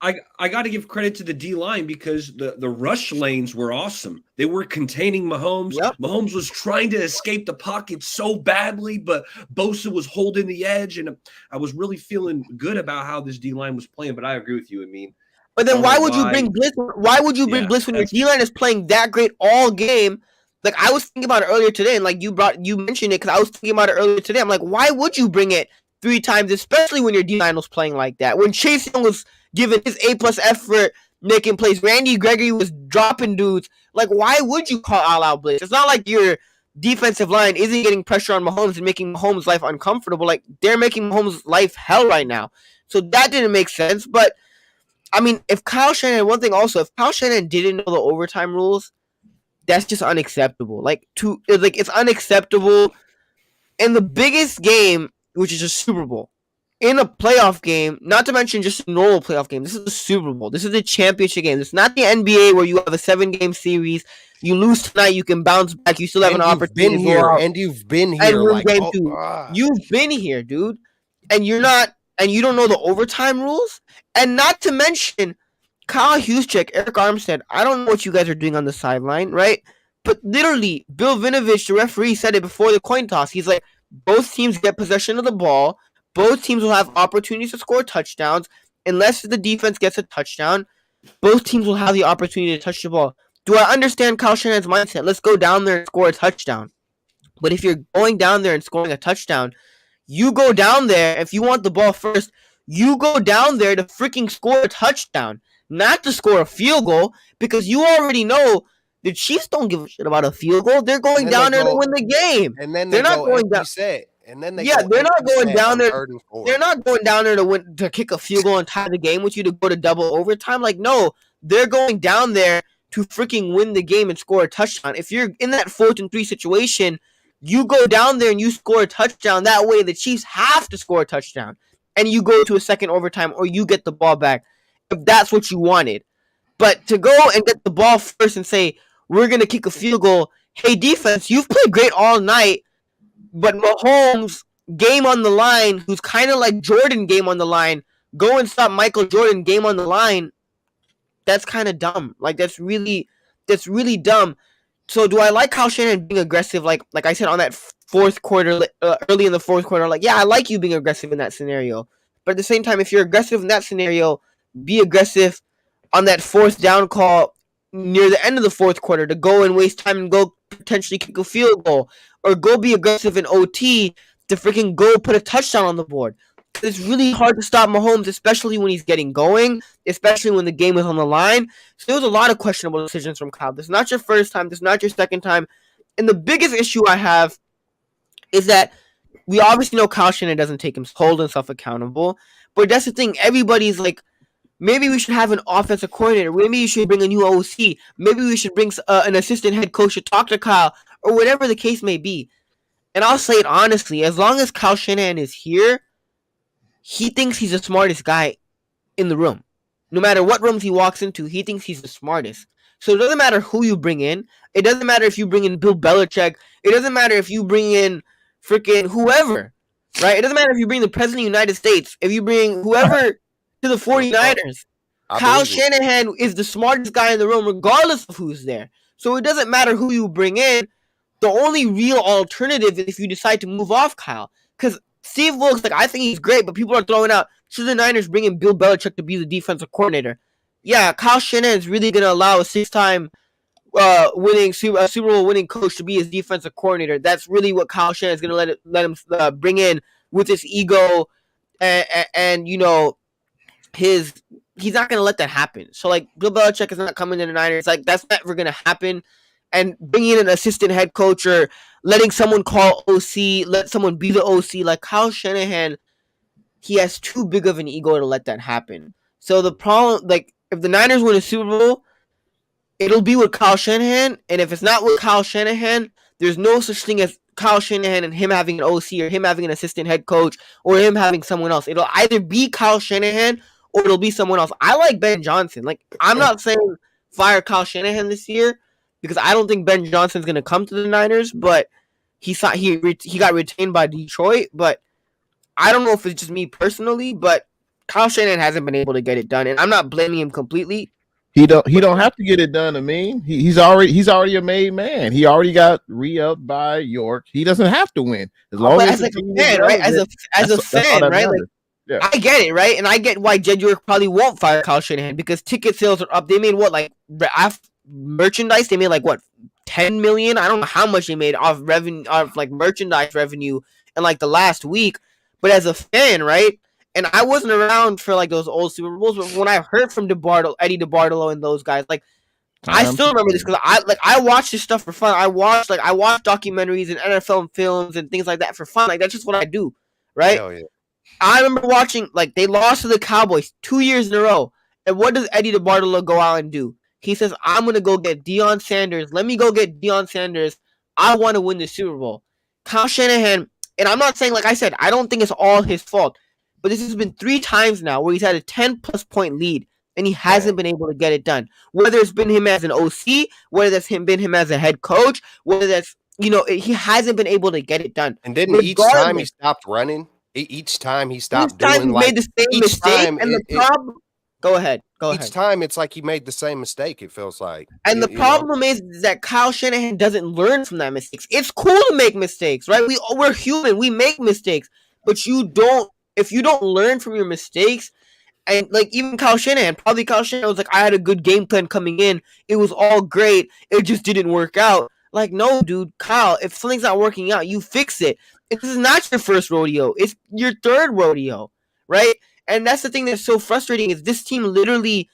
I I got to give credit to the D line because the rush lanes were awesome. They were containing Mahomes. Yep. Mahomes was trying to escape the pocket so badly, but Bosa was holding the edge, and I was really feeling good about how this D line was playing. But I agree with you. I mean, But then I don't why know would you bring blitz? Why would you bring Yeah, blitz when your that's- D line is playing that great all game? Like, I was thinking about it earlier today, and like you mentioned it because I was thinking about it earlier today. I'm like, why would you bring it 3 times, especially when your D line was playing like that? When Chase Young was giving his A+ effort, making plays, Randy Gregory was dropping dudes. Like, why would you call all out blitz? It's not like your defensive line isn't getting pressure on Mahomes and making Mahomes' life uncomfortable. Like, they're making Mahomes' life hell right now. So that didn't make sense. But I mean, if Kyle Shanahan, one thing also, if Kyle Shanahan didn't know the overtime rules, that's just unacceptable. It's unacceptable in the biggest game, which is a Super Bowl, in a playoff game, not to mention just a normal playoff game. This is the Super Bowl. This is the championship game. It's not the NBA where you have a 7-game series. You lose tonight, you can bounce back. You still have an opportunity to go out You've been and here win like game 2. You've been here, dude, and you're not, and you don't know the overtime rules, and not to mention Kyle Juszczyk, Eric Armstead. I don't know what you guys are doing on the sideline, right? But literally, Bill Vinovich, the referee, said it before the coin toss. He's like, both teams get possession of the ball. Both teams will have opportunities to score touchdowns. Unless the defense gets a touchdown, both teams will have the opportunity to touch the ball. Do I understand Kyle Shanahan's mindset? Let's go down there and score a touchdown. But if you're going down there and scoring a touchdown, you go down there. If you want the ball first, you go down there to freaking score a touchdown, not to score a field goal, because you already know the Chiefs don't give a shit about a field goal. They're going down there to win the game. And then they're not going down. And then They're not going down there. They're not going down there to kick a field goal and tie the game with you to go to double overtime. Like, no, they're going down there to freaking win the game and score a touchdown. If you're in that 4th and 3 situation, you go down there and you score a touchdown. That way, the Chiefs have to score a touchdown, and you go to a second overtime, or you get the ball back if that's what you wanted. But to go and get the ball first and say, we're going to kick a field goal, hey, defense, you've played great all night, but Mahomes, game on the line, who's kind of like Jordan, game on the line, go and stop Michael Jordan, game on the line, that's kind of dumb. Like, that's really dumb. So do I like Kyle Shanahan being aggressive? Like I said, on that fourth quarter, early in the fourth quarter, like, yeah, I like you being aggressive in that scenario. But at the same time, if you're aggressive in that scenario, be aggressive on that 4th down call near the end of the fourth quarter to go and waste time and go potentially kick a field goal, or go be aggressive in OT to freaking go put a touchdown on the board. It's really hard to stop Mahomes, especially when he's getting going, especially when the game is on the line. So there was a lot of questionable decisions from Kyle. This is not your first time. This is not your second time. And the biggest issue I have is that we obviously know Kyle Shanahan doesn't hold himself accountable. But that's the thing. Everybody's like, maybe we should have an offensive coordinator. Maybe you should bring a new OC. Maybe we should bring an assistant head coach to talk to Kyle, or whatever the case may be. And I'll say it honestly, as long as Kyle Shanahan is here, he thinks he's the smartest guy in the room. No matter what rooms he walks into, he thinks he's the smartest. So it doesn't matter who you bring in. It doesn't matter if you bring in Bill Belichick. It doesn't matter if you bring in freaking whoever, right? It doesn't matter if you bring the President of the United States. If you bring whoever to the 49ers. Kyle Shanahan is the smartest guy in the room, regardless of who's there. So it doesn't matter who you bring in. The only real alternative is if you decide to move off Kyle. Because Steve Wilkes, like, I think he's great, but people are throwing out, should the Niners bring in Bill Belichick to be the defensive coordinator? Yeah, Kyle Shanahan is really going to allow a 6-time Super Bowl winning coach to be his defensive coordinator. That's really what Kyle Shanahan is going to let him bring in with his ego and you know, he's not going to let that happen. So, like, Bill Belichick is not coming to the Niners. Like, that's never going to happen. And bringing in an assistant head coach or letting someone call OC, let someone be the OC, like Kyle Shanahan, he has too big of an ego to let that happen. So the problem, like, if the Niners win a Super Bowl, it'll be with Kyle Shanahan. And if it's not with Kyle Shanahan, there's no such thing as Kyle Shanahan and him having an OC or him having an assistant head coach or him having someone else. It'll either be Kyle Shanahan or it'll be someone else. I like Ben Johnson. Like, I'm not saying fire Kyle Shanahan this year, because I don't think Ben Johnson's going to come to the Niners, but he got retained by Detroit. But I don't know if it's just me personally, but Kyle Shanahan hasn't been able to get it done, and I'm not blaming him completely. He don't have to get it done. I mean, he's already a made man. He already got re-upped by York. He doesn't have to win as long as like a fan, right? As a fan, right? Like, yeah. I get it, right? And I get why Jed York probably won't fire Kyle Shanahan because ticket sales are up. They made what, like merchandise? They made like what, 10 million? I don't know how much they made off revenue, off like merchandise revenue in like the last week. But as a fan, right? And I wasn't around for like those old Super Bowls, but when I heard from Eddie DeBartolo and those guys, like I still remember this because I watch this stuff for fun. I watch documentaries and NFL films and things like that for fun. Like that's just what I do, right? Hell yeah. I remember watching, like, they lost to the Cowboys 2 years in a row. And what does Eddie DeBartolo go out and do? He says, I'm going to go get Deion Sanders. Let me go get Deion Sanders. I want to win the Super Bowl. Kyle Shanahan, and I'm not saying, like I said, I don't think it's all his fault. But this has been 3 times now where he's had a 10-plus point lead. And he hasn't been able to get it done. Whether it's been him as an OC, whether that's been him as a head coach, whether that's, he hasn't been able to get it done. And didn't each time he stopped running? Each time he stopped doing made the same mistake, and the problem. Go ahead. Each time it's like he made the same mistake. It feels like, and the problem is that Kyle Shanahan doesn't learn from that mistakes. It's cool to make mistakes, right? We're human. We make mistakes, but if you don't learn from your mistakes, and like even Kyle Shanahan was like, I had a good game plan coming in. It was all great. It just didn't work out. Like, no, dude, Kyle, if something's not working out, you fix it. This is not your first rodeo. It's your third rodeo, right? And that's the thing that's so frustrating is this team literally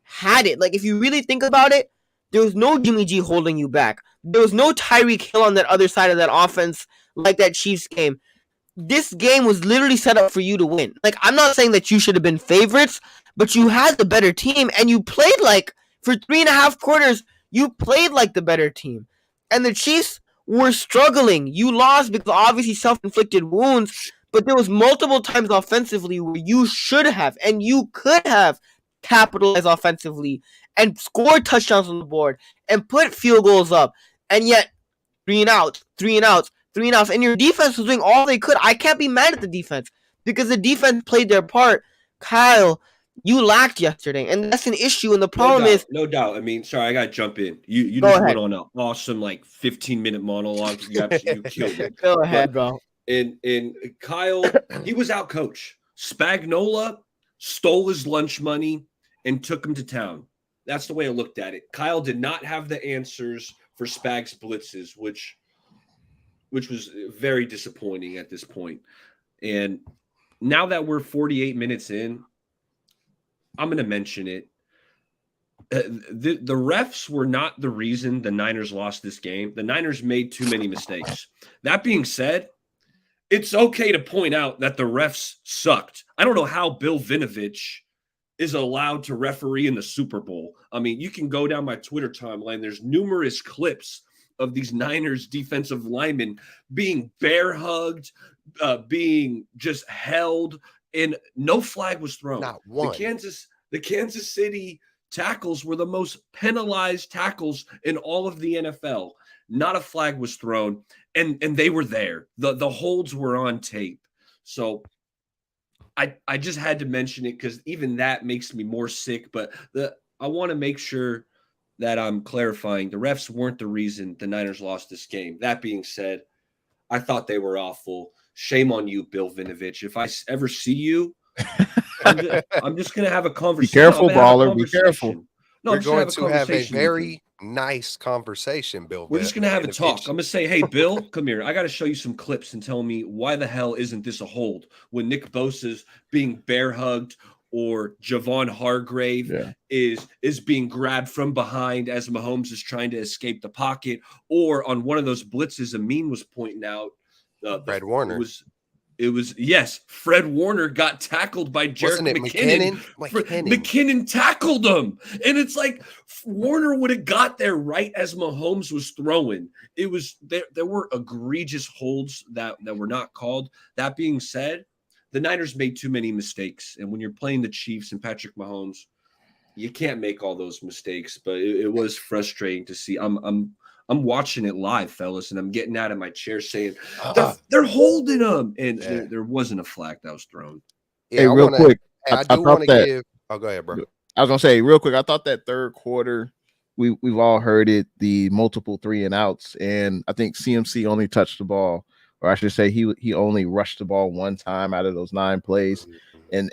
had it. Like, if you really think about it, there was no Jimmy G holding you back. There was no Tyreek Hill on that other side of that offense like that Chiefs game. This game was literally set up for you to win. Like, I'm not saying that you should have been favorites, but you had the better team, and you played like, for 3.5 quarters, you played like the better team. And the Chiefs were struggling. You lost because obviously self-inflicted wounds, but there was multiple times offensively where you should have and you could have capitalized offensively and scored touchdowns on the board and put field goals up. And yet, 3 and outs, and your defense was doing all they could. I can't be mad at the defense because the defense played their part. Kyle, you lacked yesterday, and that's an issue. And the problem is, no doubt. I mean, sorry, I gotta jump in. You just went on an awesome 15-minute monologue. You killed it. Go ahead, bro. And Kyle, he was out coach. Spagnuolo stole his lunch money and took him to town. That's the way I looked at it. Kyle did not have the answers for Spag's blitzes, which was very disappointing at this point. And now that we're 48 minutes in, I'm going to mention it. The refs were not the reason the Niners lost this game. The Niners made too many mistakes. That being said, it's okay to point out that the refs sucked. I don't know how Bill Vinovich is allowed to referee in the Super Bowl. I mean, you can go down my Twitter timeline. There's numerous clips of these Niners defensive linemen being bear hugged, being just held, and no flag was thrown. Not one. The Kansas City tackles were the most penalized tackles in all of the NFL. Not a flag was thrown, and they were there. The holds were on tape. So I just had to mention it because even that makes me more sick. But I want to make sure that I'm clarifying. The refs weren't the reason the Niners lost this game. That being said, I thought they were awful. Shame on you, Bill Vinovich. If I ever see you, I'm just going to have a conversation. Be careful, baller. Be careful. No, we're going to have a very nice conversation, Bill. We're just going to have a talk. I'm going to say, hey, Bill, come here. I got to show you some clips and tell me why the hell isn't this a hold when Nick Bosa's being bear hugged or Javon Hargrave is being grabbed from behind as Mahomes is trying to escape the pocket, or on one of those blitzes Amin was pointing out. Fred Warner. It was yes. Fred Warner got tackled by Jerick McKinnon. McKinnon tackled him, and it's like Warner would have got there right as Mahomes was throwing. It was there were egregious holds that were not called. That being said, the Niners made too many mistakes, and when you're playing the Chiefs and Patrick Mahomes, you can't make all those mistakes, but it was frustrating to see. I'm watching it live, fellas, and I'm getting out of my chair saying they're holding them, and Yeah. there wasn't a flag that was thrown. Yeah, Hey, I real want to. quick, Hey, I I do thought want to that give. Oh, go ahead, bro. I was gonna say real quick. I thought that third quarter, we've all heard it, the multiple 3-and-outs, and I think CMC only touched the ball, or I should say he only rushed the ball one time out of those 9 plays, and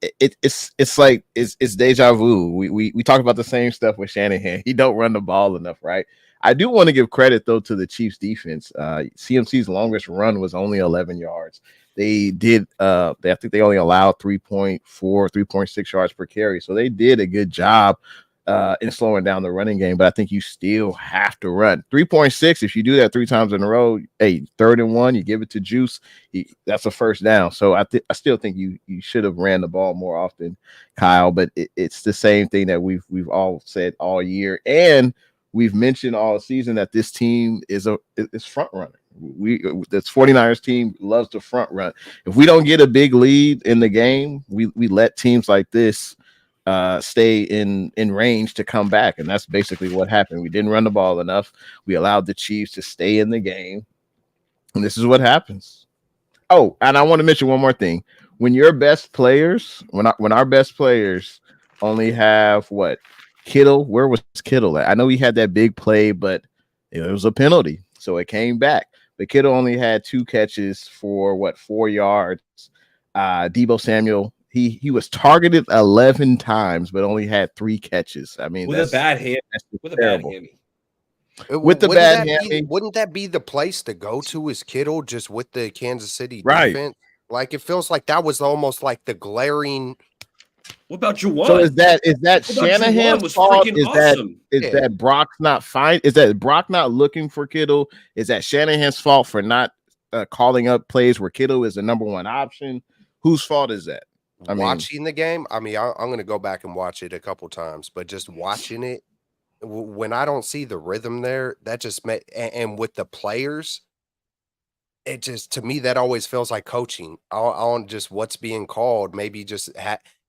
it's like it's deja vu. We talk about the same stuff with Shanahan. He don't run the ball enough, right? I do want to give credit though to the Chiefs defense. CMC's longest run was only 11 yards. They did I think they only allowed 3.4, 3.6 yards per carry. So they did a good job in slowing down the running game, but I think you still have to run 3.6. If you do that 3 times in a row, hey, 3rd and 1, you give it to Juice, that's a first down. So I still think you should have ran the ball more often, Kyle. But it's the same thing that we've all said all year, and we've mentioned all season that this team is front running. This 49ers team loves to front run. If we don't get a big lead in the game, we let teams like this stay in range to come back, and that's basically what happened. We didn't run the ball enough. We allowed the Chiefs to stay in the game, and this is what happens. Oh, and I want to mention one more thing. When your best players, when our best players only have what Kittle, where was Kittle at? I know he had that big play, but it was a penalty, so it came back. But Kittle only had 2 catches for 4 yards. Debo Samuel, he was targeted 11 times, but only had 3 catches. I mean, With that's a bad hand, with terrible. bad hammy. With the bad hammy, Wouldn't that be the place to go to is Kittle, just with the Kansas City right? defense? Like it feels like that was almost like the glaring. What about Juwan? So is that What about Juwan Shanahan's was fault? freaking Is awesome. that Brock's not fine? Is that Brock not looking for Kittle? Is that Shanahan's fault for not calling up plays where Kittle is the number 1 option? Whose fault is that? Watching the game, I'm going to go back and watch it a couple times, but just watching it, when I don't see the rhythm there, that just and with the players, it just, to me, that always feels like coaching on just what's being called. Maybe just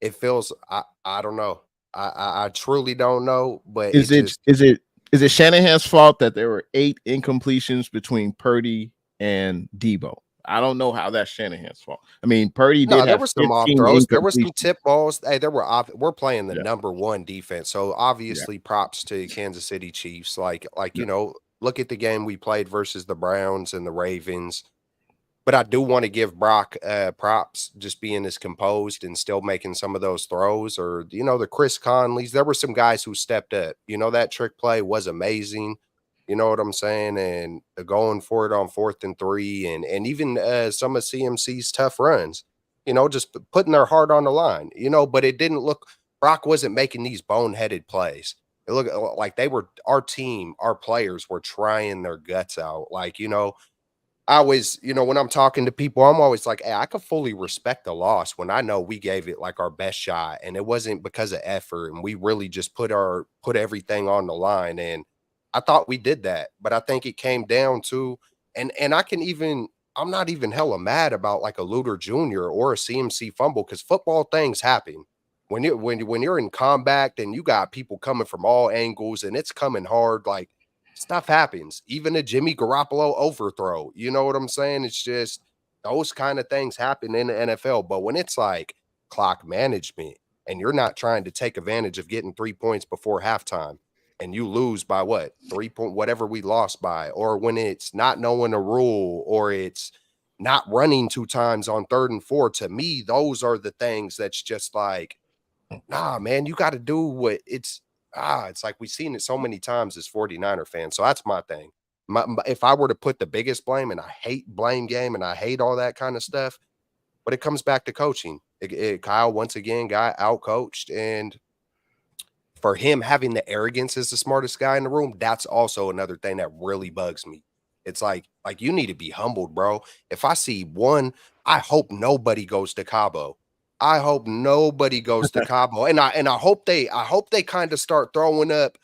it feels, I don't know. I truly don't know, but Is it Shanahan's fault that there were 8 incompletions between Purdy and Debo? I don't know how that's Shanahan's fault. I mean, Purdy did no, there have were some off 15 throws. There were some incompletions. tip balls. Hey, we're playing the Yeah. number 1 defense. So obviously props to Kansas City Chiefs. Like, look at the game we played versus the Browns and the Ravens. But I do want to give Brock props, just being as composed and still making some of those throws, or, the Chris Conleys. There were some guys who stepped up. That trick play was amazing. You know what I'm saying? And going for it on 4th and 3, and even some of CMC's tough runs, just putting their heart on the line, but it didn't look, Brock wasn't making these boneheaded plays. It looked like our team, our players were trying their guts out. Like, I always, when I'm talking to people, I'm always like, hey, I could fully respect the loss when I know we gave it like our best shot, and it wasn't because of effort, and we really just put everything on the line. And I thought we did that, but I think it came down to, and I'm not even hella mad about like a Luter Jr. or a CMC fumble, because football things happen. When you're in combat and you got people coming from all angles and it's coming hard, like, stuff happens. Even a Jimmy Garoppolo overthrow. You know what I'm saying? It's just those kind of things happen in the NFL. But when it's like clock management and you're not trying to take advantage of getting 3 points before halftime, and you lose by 3 point, whatever we lost by, or when it's not knowing a rule, or it's not running 2 times on 3rd and 4, to me, those are the things that's just like, nah, man, you got to do what it's like we've seen it so many times as 49er fans. So that's my thing. If I were to put the biggest blame, and I hate blame game and I hate all that kind of stuff, but it comes back to coaching. Kyle, once again, got out coached. And for him having the arrogance as the smartest guy in the room, that's also another thing that really bugs me. It's like you need to be humbled, bro. If I see one, I hope nobody goes to Cabo. I hope nobody goes to Cabo. And I hope they kind of start throwing up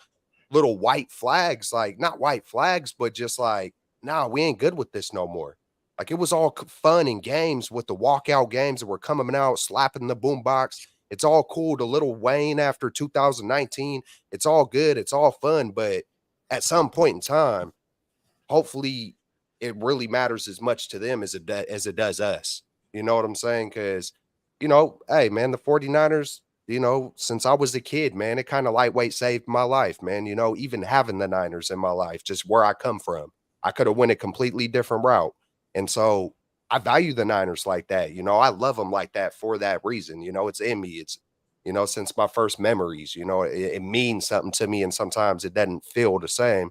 little white flags, like not white flags, but just like, nah, we ain't good with this no more. Like, it was all fun and games with the walkout games that were coming out, slapping the boombox. It's all cool. The little Wayne after 2019, it's all good. It's all fun. But at some point in time, hopefully it really matters as much to them as it does us. You know what I'm saying? Because, hey, man, the 49ers, since I was a kid, man, it kind of lightweight saved my life, man. Even having the Niners in my life, just where I come from, I could have went a completely different route. And so I value the Niners like that. I love them like that for that reason. It's in me. It's, since my first memories, it means something to me. And sometimes it doesn't feel the same.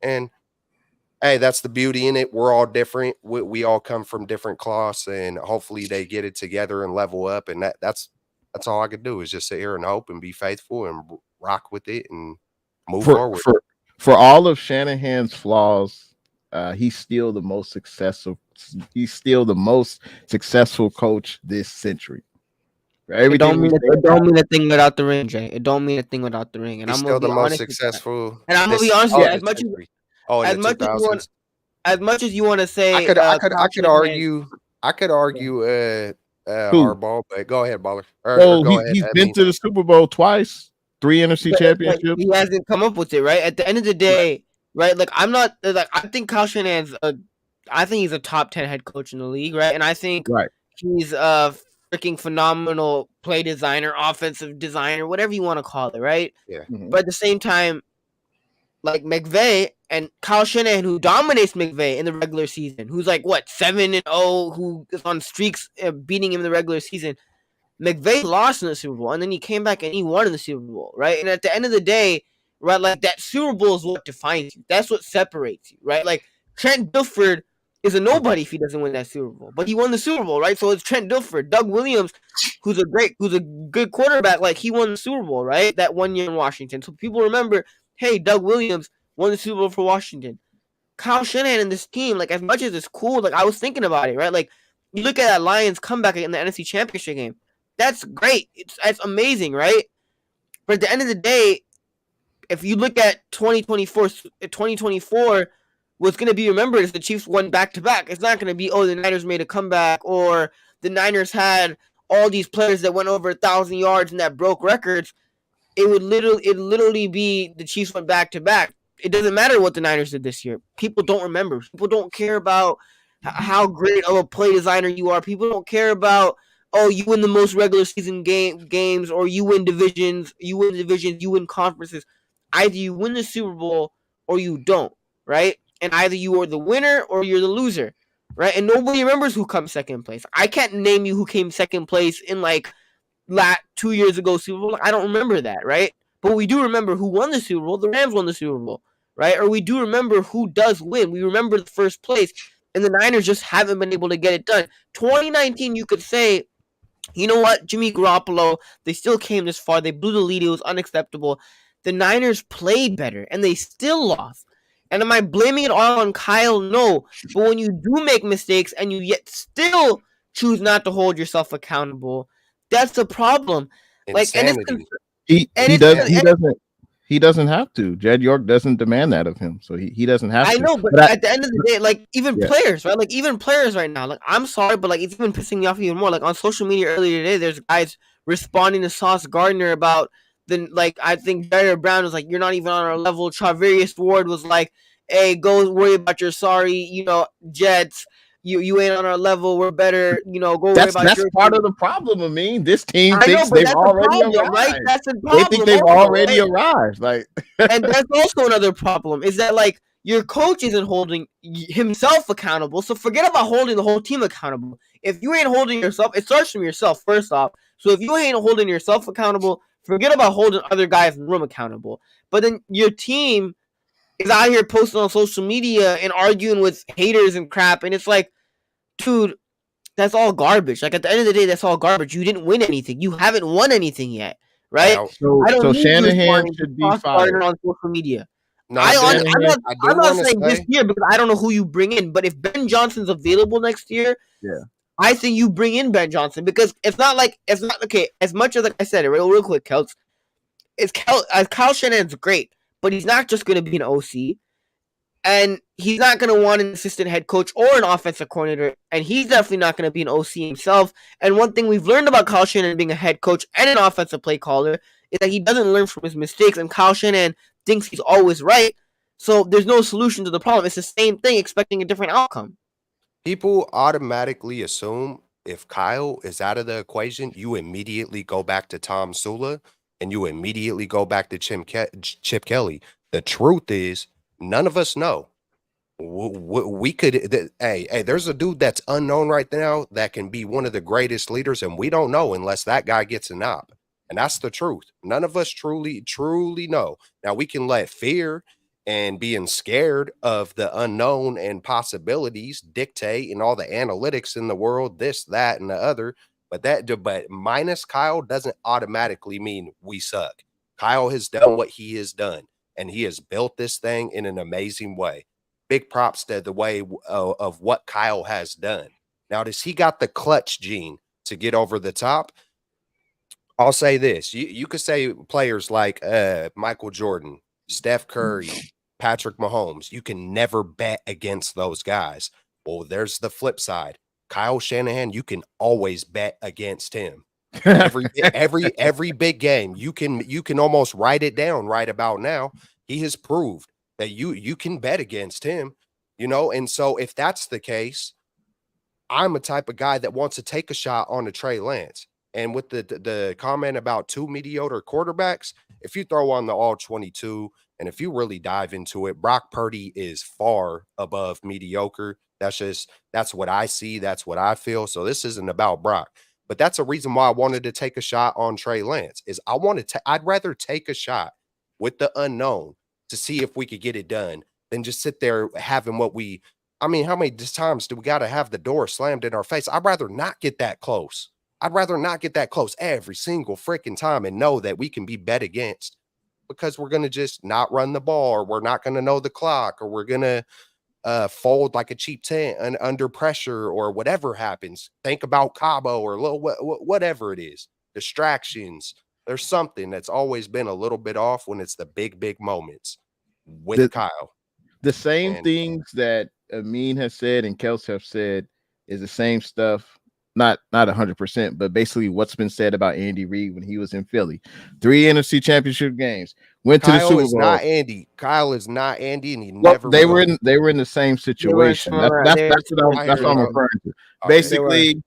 And hey, that's the beauty in it. We're all different. We all come from different cloths, and hopefully they get it together and level up. And that's all I could do is just sit here and hope and be faithful and rock with it and move For forward. for all of Shanahan's flaws, he's still the most successful. He's still the most successful coach this century. It don't mean a thing without the ring, Jay. It don't mean a thing without the ring. And He's I'm gonna still be the most honest. successful. And I'm gonna be honest with you. In the 2000s. As much as you want to say, I could argue hardball, but go ahead, Baller. He's been to the Super Bowl twice, 3 NFC championships. He hasn't come up with it, right? At the end of the day, right? Like I'm not like I think Kyle Shanahan's I think he's a top 10 head coach in the league, right? And I think he's a freaking phenomenal play designer, offensive designer, whatever you want to call it, right? Yeah. Mm-hmm. But at the same time, like McVay and Kyle Shanahan, who dominates McVay in the regular season, who's like 7-0, who is on streaks beating him in the regular season. McVay lost in the Super Bowl, and then he came back and he won in the Super Bowl, right? And at the end of the day, right, like that Super Bowl is what defines you. That's what separates you, right? Like Trent Dilfer is a nobody if he doesn't win that Super Bowl, but he won the Super Bowl, right? So it's Trent Dilfer. Doug Williams, who's a good quarterback, like he won the Super Bowl, right? That 1 year in Washington. So people remember, hey, Doug Williams won the Super Bowl for Washington. Kyle Shanahan and this team, like as much as it's cool, like I was thinking about it, right? Like you look at that Lions comeback in the NFC Championship game. That's great. That's amazing, right? But at the end of the day, if you look at 2024, what's going to be remembered is the Chiefs won back-to-back. It's not going to be, the Niners made a comeback, or the Niners had all these players that went over 1,000 yards and that broke records. It would literally be the Chiefs went back-to-back. It doesn't matter what the Niners did this year. People don't remember. People don't care about how great of a play designer you are. People don't care about, you win the most regular season games, or you win divisions, you win conferences. Either you win the Super Bowl or you don't, right? And either you are the winner or you're the loser, right? And nobody remembers who comes second place. I can't name you who came second place in 2 years ago Super Bowl. I don't remember that, right? But we do remember who won the Super Bowl. The Rams won the Super Bowl, right? Or we do remember who does win. We remember the first place, and the Niners just haven't been able to get it done. 2019, you could say, you know what, Jimmy Garoppolo, they still came this far. They blew the lead. It was unacceptable. The Niners played better, and they still lost. And am I blaming it all on Kyle? No. But when you do make mistakes and you yet still choose not to hold yourself accountable, that's the problem. Insanity. He doesn't have to. Jed York doesn't demand that of him, so he doesn't have to. I know, but at the end of the day, players, right? Like even players right now, like I'm sorry, but like it's even pissing me off even more. Like on social media earlier today, there's guys responding to Sauce Gardner about I think Jared Brown was like, you're not even on our level. Travarius Ward was like, hey, go worry about your Jets. You ain't on our level. We're better. Go worry about your That's part of the problem. I mean, this team thinks they've already arrived. Right? That's the problem. They think they've already arrived. And that's also another problem is that your coach isn't holding himself accountable. So forget about holding the whole team accountable. If you ain't holding yourself, it starts from yourself first off. So if you ain't holding yourself accountable, forget about holding other guys in the room accountable. But then your team is out here posting on social media and arguing with haters and crap. And it's like, dude, that's all garbage. Like, at the end of the day, that's all garbage. You didn't win anything. You haven't won anything yet, right? So Shanahan should be fired on social media. No, I'm not saying this year because I don't know who you bring in. But if Ben Johnson's available next year, I think you bring in Ben Johnson because it's not okay. As much as I said it real quick, Kyle Shanahan's great, but he's not just going to be an OC. And he's not going to want an assistant head coach or an offensive coordinator. And he's definitely not going to be an OC himself. And one thing we've learned about Kyle Shanahan being a head coach and an offensive play caller is that he doesn't learn from his mistakes. And Kyle Shanahan thinks he's always right. So there's no solution to the problem. It's the same thing, expecting a different outcome. People automatically assume if Kyle is out of the equation, you immediately go back to Tom Sula and you immediately go back to Chip Kelly. The truth is, none of us know. We could, hey, there's a dude that's unknown right now that can be one of the greatest leaders, and we don't know unless that guy gets a knob. And that's the truth. None of us truly know. Now, we can let fear and being scared of the unknown and possibilities dictate and all the analytics in the world, this, that, and the other. But minus Kyle doesn't automatically mean we suck. Kyle has done what he has done, and he has built this thing in an amazing way. Big props to the way of what Kyle has done. Now, does he got the clutch gene to get over the top? I'll say this. You could say players like Michael Jordan, Steph Curry, Patrick Mahomes. You can never bet against those guys. Well, there's the flip side. Kyle Shanahan, you can always bet against him. Every big game, you can almost write it down right about now. He has proved that you can bet against him, and so if that's the case, I'm a type of guy that wants to take a shot on a Trey Lance. And with the comment about two mediocre quarterbacks, if you throw on the all 22 and if you really dive into it, Brock Purdy is far above mediocre. That's what I see. That's what I feel. So this isn't about Brock. But that's a reason why I wanted to take a shot on Trey Lance is I'd rather take a shot with the unknown to see if we could get it done than just sit there having how many times do we got to have the door slammed in our face? I'd rather not get that close. I'd rather not get that close every single freaking time and know that we can be bet against because we're going to just not run the ball or we're not going to know the clock or we're going to fold like a cheap tent under pressure or whatever happens. Think about Cabo or whatever it is. Distractions. There's something that's always been a little bit off when it's the big moments with Kyle. The same things that Amin has said and Kels have said is the same stuff. Not 100%, but basically what's been said about Andy Reid when he was in Philly. 3 NFC championship games. Went to the Super Bowl. Is not Andy. Kyle is not Andy, and they were in the same situation. That's what I'm referring to. Basically,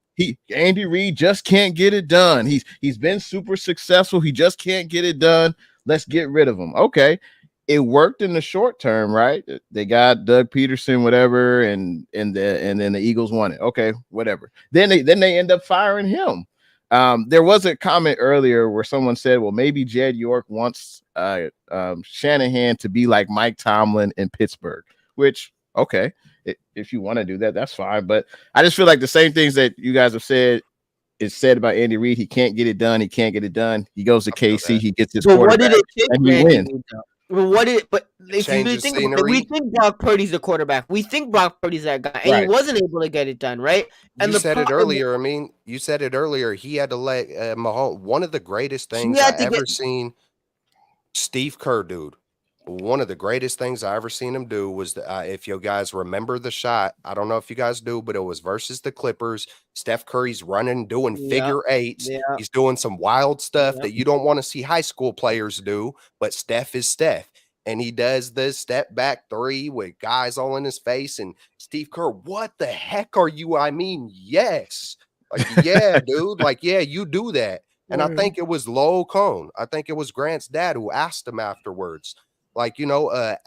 Andy Reid just can't get it done. He's been super successful. He just can't get it done. Let's get rid of him. Okay. It worked in the short term, right? They got Doug Peterson, whatever, and then the Eagles won it. Okay, whatever. Then they end up firing him. There was a comment earlier where someone said, "Well, maybe Jed York wants Shanahan to be like Mike Tomlin in Pittsburgh." Which, okay, if you want to do that, that's fine. But I just feel like the same things that you guys have said is said about Andy Reid. He can't get it done. He can't get it done. He goes to KC. He gets his quarterback, what did it take and he wins. But if you really think about it, we think Brock Purdy's the quarterback. We think Brock Purdy's that guy, and he wasn't able to get it done, right? And you said it earlier. You said it earlier. He had to let Mahomes. One of the greatest things I ever seen Steve Kerr, dude. One of the greatest things I ever seen him do was, if you guys remember the shot, I don't know if you guys do, but it was versus the Clippers. Steph Curry's running, doing figure eights. He's doing some wild stuff that you don't want to see high school players do, but Steph is Steph. And he does the step back three with guys all in his face. And Steve Kerr, what the heck are you? I mean, yes. Like, yeah, dude. Like, yeah, you do that. And I think it was Lowell Cone. I think it was Grant's dad who asked him afterwards. Like,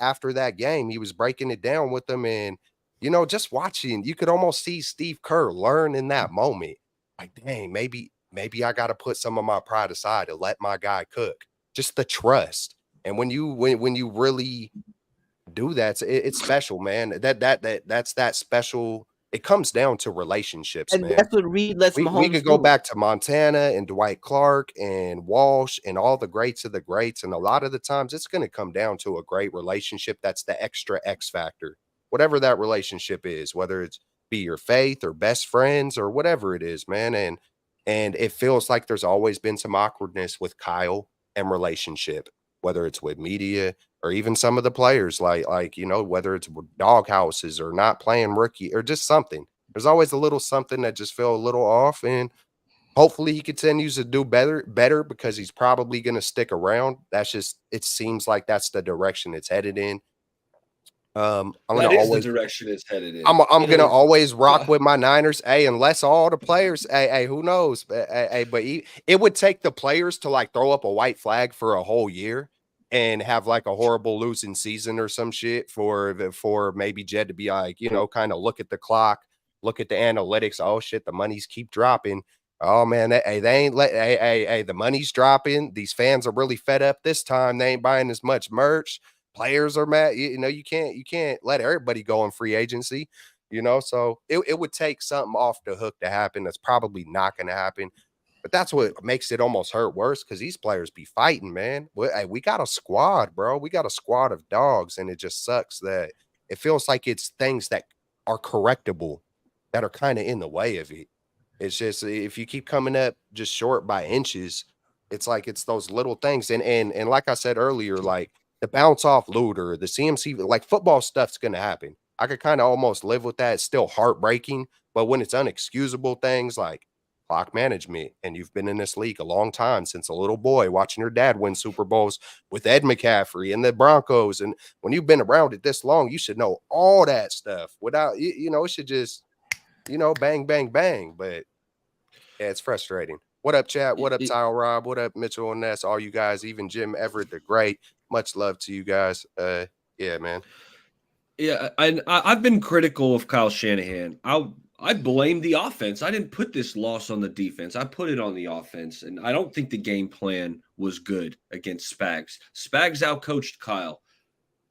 after that game, he was breaking it down with them. And, just watching, you could almost see Steve Kerr learn in that moment. Like, dang, maybe I got to put some of my pride aside and let my guy cook. Just the trust. And when you really do that, it's special, man. That's that special. It comes down to relationships, and man. That's what Reid lets Mahomes we could go back to Montana and Dwight Clark and Walsh and all the greats of the greats. And a lot of the times it's going to come down to a great relationship. That's the extra X factor, whatever that relationship is, whether it's be your faith or best friends or whatever it is, man. And it feels like there's always been some awkwardness with Kyle and relationship, whether it's with media or even some of the players, like whether it's dog houses or not playing rookie or just something. There's always a little something that just feel a little off, and hopefully he continues to do better because he's probably going to stick around. It seems like that's the direction it's headed in. I'm That gonna is the always direction it's headed in. I'm It gonna is. always rock with my Niners. Hey, unless all the players, hey, who knows? But it would take the players to like throw up a white flag for a whole year and have like a horrible losing season or some shit for maybe Jed to be like, kind of look at the clock, look at the analytics. Oh shit, the money's keep dropping. Oh man, they ain't the money's dropping. These fans are really fed up this time. They ain't buying as much merch. Players are mad. You can't let everybody go in free agency, so it would take something off the hook to happen. That's probably not going to happen. But that's what makes it almost hurt worse because these players be fighting, man. We got a squad, bro. We got a squad of dogs, and it just sucks that it feels like it's things that are correctable that are kind of in the way of it. It's just if you keep coming up just short by inches, it's like it's those little things. And like I said earlier, like the bounce off looter, the CMC, like football stuff's gonna happen. I could kind of almost live with that. It's still heartbreaking, but when it's unexcusable things like clock management, and you've been in this league a long time since a little boy watching your dad win Super Bowls with Ed McCaffrey and the Broncos, and when you've been around it this long, you should know all that stuff without it should just bang, bang, bang. But yeah, it's frustrating. What up, chat? What up, Tile Rob? What up, Mitchell and Ness? All you guys, even Jim Everett, the great. Much love to you guys. Yeah, man. Yeah, I've been critical of Kyle Shanahan. I blame the offense. I didn't put this loss on the defense. I put it on the offense, and I don't think the game plan was good against Spags. Spags outcoached Kyle.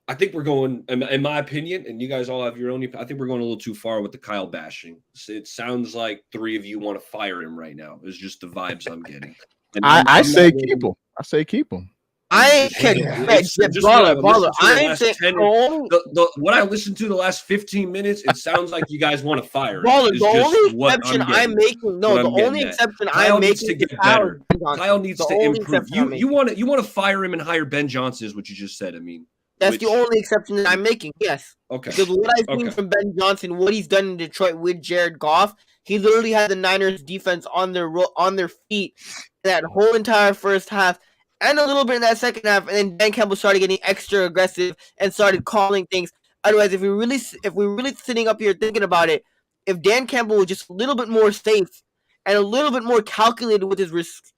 I think we're going, in my opinion, and you guys all have your own. I think we're going a little too far with the Kyle bashing. It sounds like three of you want to fire him right now. It's just the vibes I'm getting. I say keep him. I say keep him. I can't baller. I ain't saying what I listened to the last 15 minutes. It sounds like you guys want to fire him. Baller, the only exception I'm making. No, the only exception I'm making to get better. Kyle needs to improve. You want to fire him and hire Ben Johnson is what you just said. I mean, that's the only exception that I'm making. Yes. Okay. Because what I've seen from Ben Johnson, what he's done in Detroit with Jared Goff, he literally had the Niners defense on their feet that whole entire first half. And a little bit in that second half, and then Dan Campbell started getting extra aggressive and started calling things. Otherwise, if we're really sitting up here thinking about it, if Dan Campbell was just a little bit more safe and a little bit more calculated with his risks,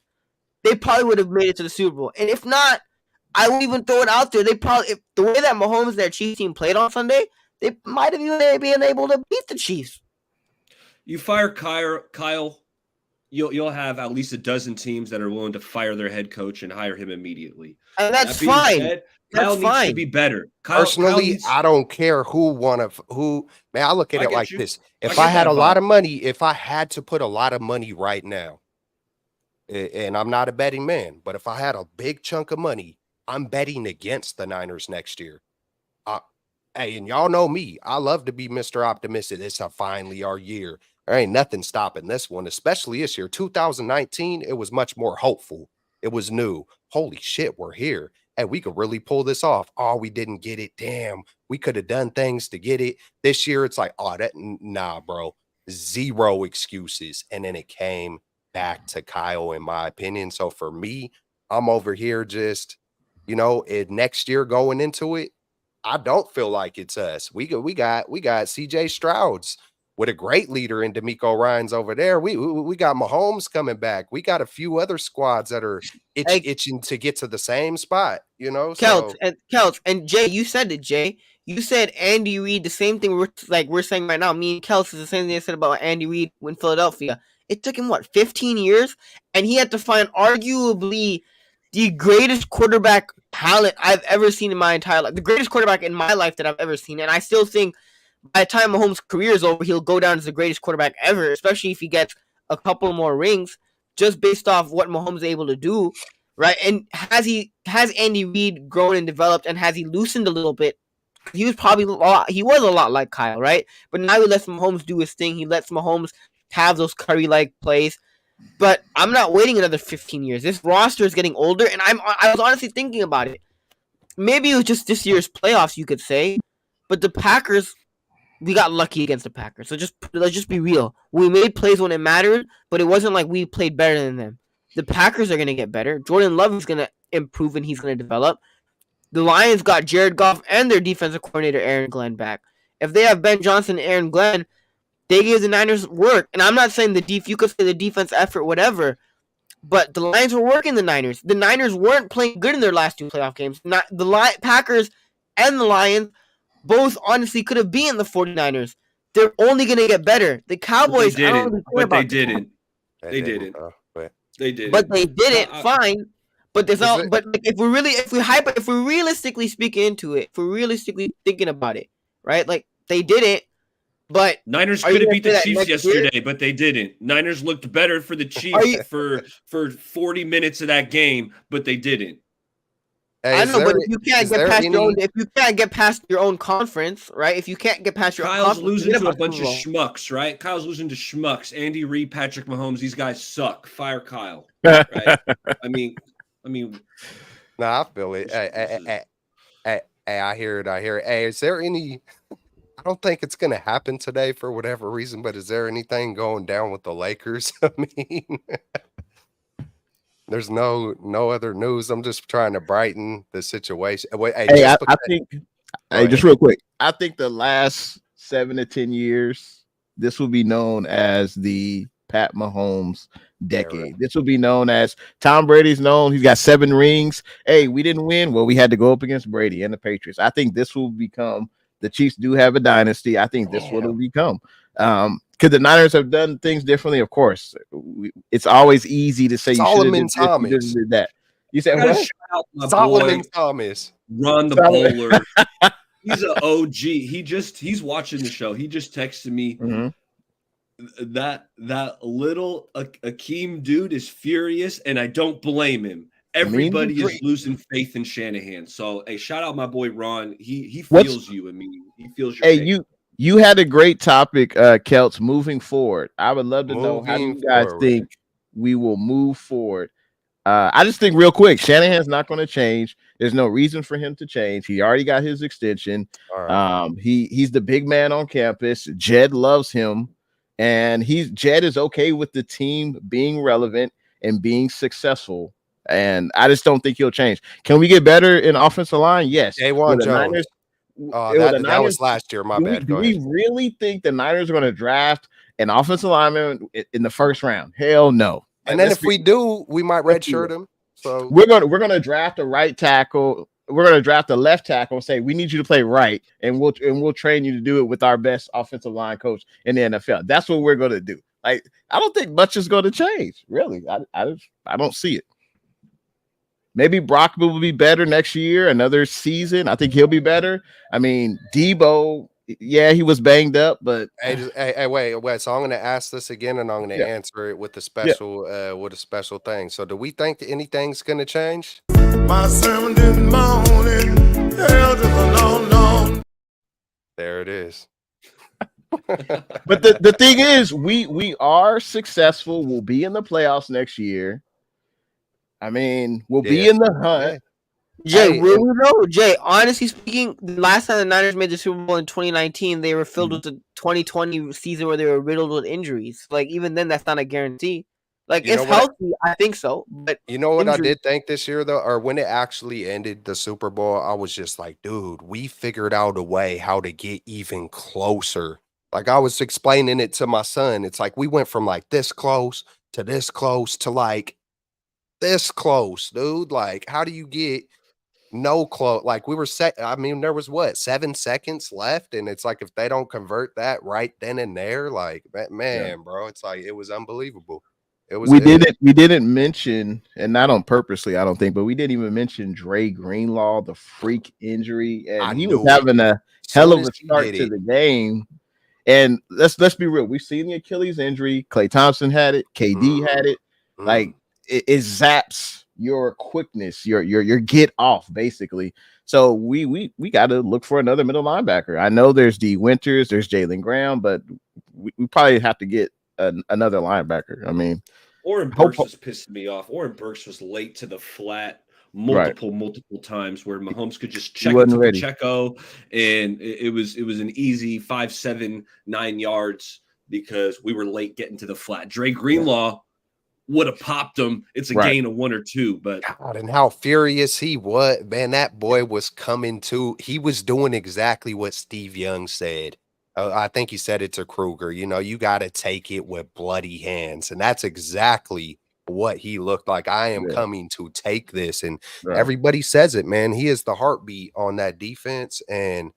they probably would have made it to the Super Bowl. And if not, I would even throw it out there. They probably, if the way that Mahomes and their Chiefs team played on Sunday, they might have even been able to beat the Chiefs. You fire Kyle. You'll have at least a dozen teams that are willing to fire their head coach and hire him immediately. And that's fine. Kyle needs to be better. Personally, I don't care who. Man, I look at it like this. If I had a lot of money, if I had to put a lot of money right now, and I'm not a betting man, but if I had a big chunk of money, I'm betting against the Niners next year. Hey, and y'all know me. I love to be Mr. Optimistic. It's finally our year. There ain't nothing stopping this one, especially this year. 2019, it was much more hopeful. It was new. Holy shit, we're here. Hey, we could really pull this off. Oh, we didn't get it. Damn, we could have done things to get it. This year, it's like, nah, bro. Zero excuses. And then it came back to Kyle, in my opinion. So for me, I'm over here just, next year going into it, I don't feel like it's us. We got CJ Stroud's with a great leader in D'Amico Ryans over there. We got Mahomes coming back. We got a few other squads that are itching to get to the same spot, Kelts and Jay, you said it, Jay. You said Andy Reid, the same thing we're saying right now. Me and Kelts is the same thing I said about Andy Reid in Philadelphia. It took him 15 years, and he had to find arguably the greatest quarterback talent I've ever seen in my entire life. The greatest quarterback in my life that I've ever seen. And I still think by the time Mahomes' career is over, he'll go down as the greatest quarterback ever, especially if he gets a couple more rings, just based off what Mahomes is able to do, right? And has Andy Reid grown and developed, and has he loosened a little bit? He was a lot like Kyle, right? But now he lets Mahomes do his thing. He lets Mahomes have those Curry-like plays. But I'm not waiting another 15 years. This roster is getting older, and I was honestly thinking about it. maybe it was just this year's playoffs, you could say, but the Packers, we got lucky against the Packers. So let's just be real. We made plays when it mattered, but it wasn't like we played better than them. The Packers are going to get better. Jordan Love is going to improve and he's going to develop. The Lions got Jared Goff and their defensive coordinator Aaron Glenn back. If they have Ben Johnson and Aaron Glenn, they gave the Niners work. And I'm not saying you could say the defense effort, whatever, but the Lions were working the Niners. The Niners weren't playing good in their last 2 playoff games. Not the Packers and the Lions both honestly could have beaten the 49ers. They're only going to get better. The Cowboys, They didn't. But they didn't. They didn't. But they did it. Fine. But there's all. But like, if we're realistically speaking into it, if we're realistically thinking about it, right? Like they did it. But Niners could have beat the Chiefs yesterday, but they didn't. Niners looked better for the Chiefs for 40 minutes of that game, but they didn't. Hey, I know, but if you can't get past your own conference, right? If you can't get past your Kyle's losing to a bunch of schmucks, right? Kyle's losing to schmucks. Andy Reid, Patrick Mahomes, these guys suck. Fire Kyle. Right? I mean. Nah, I feel it. Hey, I hear it. Hey, is there any? I don't think it's gonna happen today for whatever reason, but is there anything going down with the Lakers? I mean. There's no other news. I'm just trying to brighten the situation. Wait, I think just real quick. I think the last 7 to 10 years, this will be known as the Pat Mahomes decade. This will be known as Tom Brady's known. He's got 7 rings. Hey, we didn't win. Well, we had to go up against Brady and the Patriots. I think this will become the Chiefs do have a dynasty. I think this will become. Could the Niners have done things differently? Of course. It's always easy to say Solomon Thomas did that. You said what? Solomon Thomas. Ron the bowler. He's an OG. He's watching the show. He just texted me. That little Akeem dude is furious, and I don't blame him. Everybody is losing faith in Shanahan. So, hey, shout out my boy Ron. He feels you. I mean, he feels your pain. You had a great topic, Kelts, moving forward. I would love to know how you guys think we will move forward. I just think real quick, Shanahan's not going to change. There's no reason for him to change. He already got his extension. Right. He's the big man on campus. Jed loves him. And Jed is okay with the team being relevant and being successful. And I just don't think he'll change. Can we get better in offensive line? Yes. J1 Jones. That was last year. My bad. Do we really think the Niners are going to draft an offensive lineman in the first round? Hell no. And then if we do, we might redshirt him. So we're gonna draft a right tackle. We're gonna draft a left tackle and say we need you to play right, and we'll train you to do it with our best offensive line coach in the NFL. That's what we're gonna do. Like I don't think much is going to change. Really, I don't see it. Maybe Brock will be better next year, another season. I think he'll be better. I mean, Debo, yeah, he was banged up, but hey, wait. So I'm going to ask this again, and I'm going to answer it with a special thing. So, do we think that anything's going to change? My sermon this morning, there it is. But the thing is, we are successful. We'll be in the playoffs next year. I mean, we'll be in the hunt. Jay, will we know? Jay, honestly speaking, the last time the Niners made the Super Bowl in 2019, they were filled with the 2020 season where they were riddled with injuries. Like, even then, that's not a guarantee. Like, it's healthy, I think so. But you know what I did think this year, though? Or when it actually ended the Super Bowl, I was just like, dude, we figured out a way how to get even closer. Like, I was explaining it to my son. It's like we went from, like, this close to, like, this close, dude. Like, how do you get no close? Like, we were I mean, there was 7 seconds left, and it's like if they don't convert that right then and there, like, man, bro, it's like it was unbelievable. It was. We didn't mention, and not on purposely, I don't think, but we didn't even mention Dre Greenlaw, the freak injury, and he was having a hell of a start to the game. And let's be real, we've seen the Achilles injury. Klay Thompson had it, KD had it. Like, it zaps your quickness, your get off, basically. So we got to look for another middle linebacker. I know there's D Winters, there's Jalen Graham, but we probably have to get another linebacker. I mean, Oren Burks was pissing me off. Oren Burks was late to the flat multiple times where Mahomes could just check it wasn't to ready. Pacheco, and it was an easy 5, 7, 9 yards because we were late getting to the flat. Dre Greenlaw would have popped him. It's a gain of 1 or 2, but God, and how furious he was, man. That boy was coming to. He was doing exactly what Steve Young said. I think he said it to Kruger. You know, you got to take it with bloody hands, and that's exactly what he looked like. I am coming to take this, and everybody says it, man. He is the heartbeat on that defense, and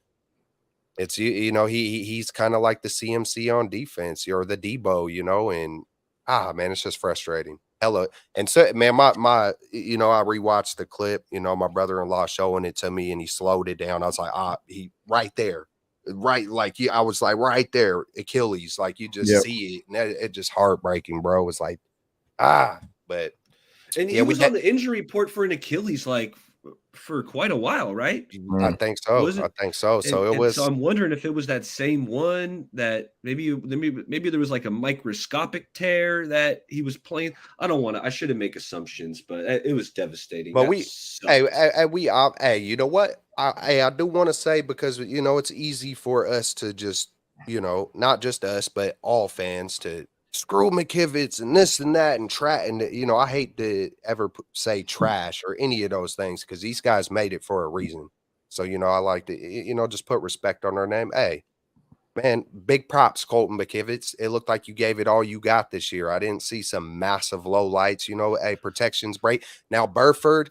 it's you know he's kind of like the CMC on defense or the Debo, you know, and man, it's just frustrating. Hello, and so man, my you know I rewatched the clip. You know, my brother-in-law showing it to me, and he slowed it down. I was like, he right there, right, like I was like right there, Achilles, like you just see it, and it just heartbreaking, bro. It's like but and he was on the injury report for an Achilles like for quite a while, right? I think so. I think so. So it was. So I'm wondering if it was that same one that maybe there was like a microscopic tear that he was playing. I shouldn't make assumptions, but it was devastating. But hey, you know what? I do want to say, because you know it's easy for us to just, you know, not just us but all fans to screw McKivitz and this and that and you know, I hate to ever say trash or any of those things because these guys made it for a reason. So, you know, I like to, you know, just put respect on their name. Hey, man, big props, Colton McKivitz. It looked like you gave it all you got this year. I didn't see some massive low lights, you know, protection's great. Now, Burford,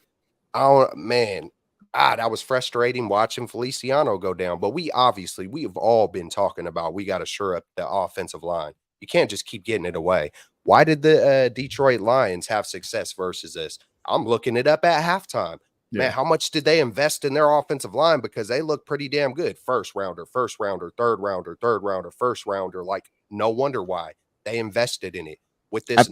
that was frustrating watching Feliciano go down. But we have all been talking about we got to shore up the offensive line. You can't just keep getting it away. Why did the Detroit Lions have success versus us? I'm looking it up at halftime. Yeah. Man, how much did they invest in their offensive line? Because they look pretty damn good. First rounder, third rounder, first rounder. Like, no wonder why they invested in it. With this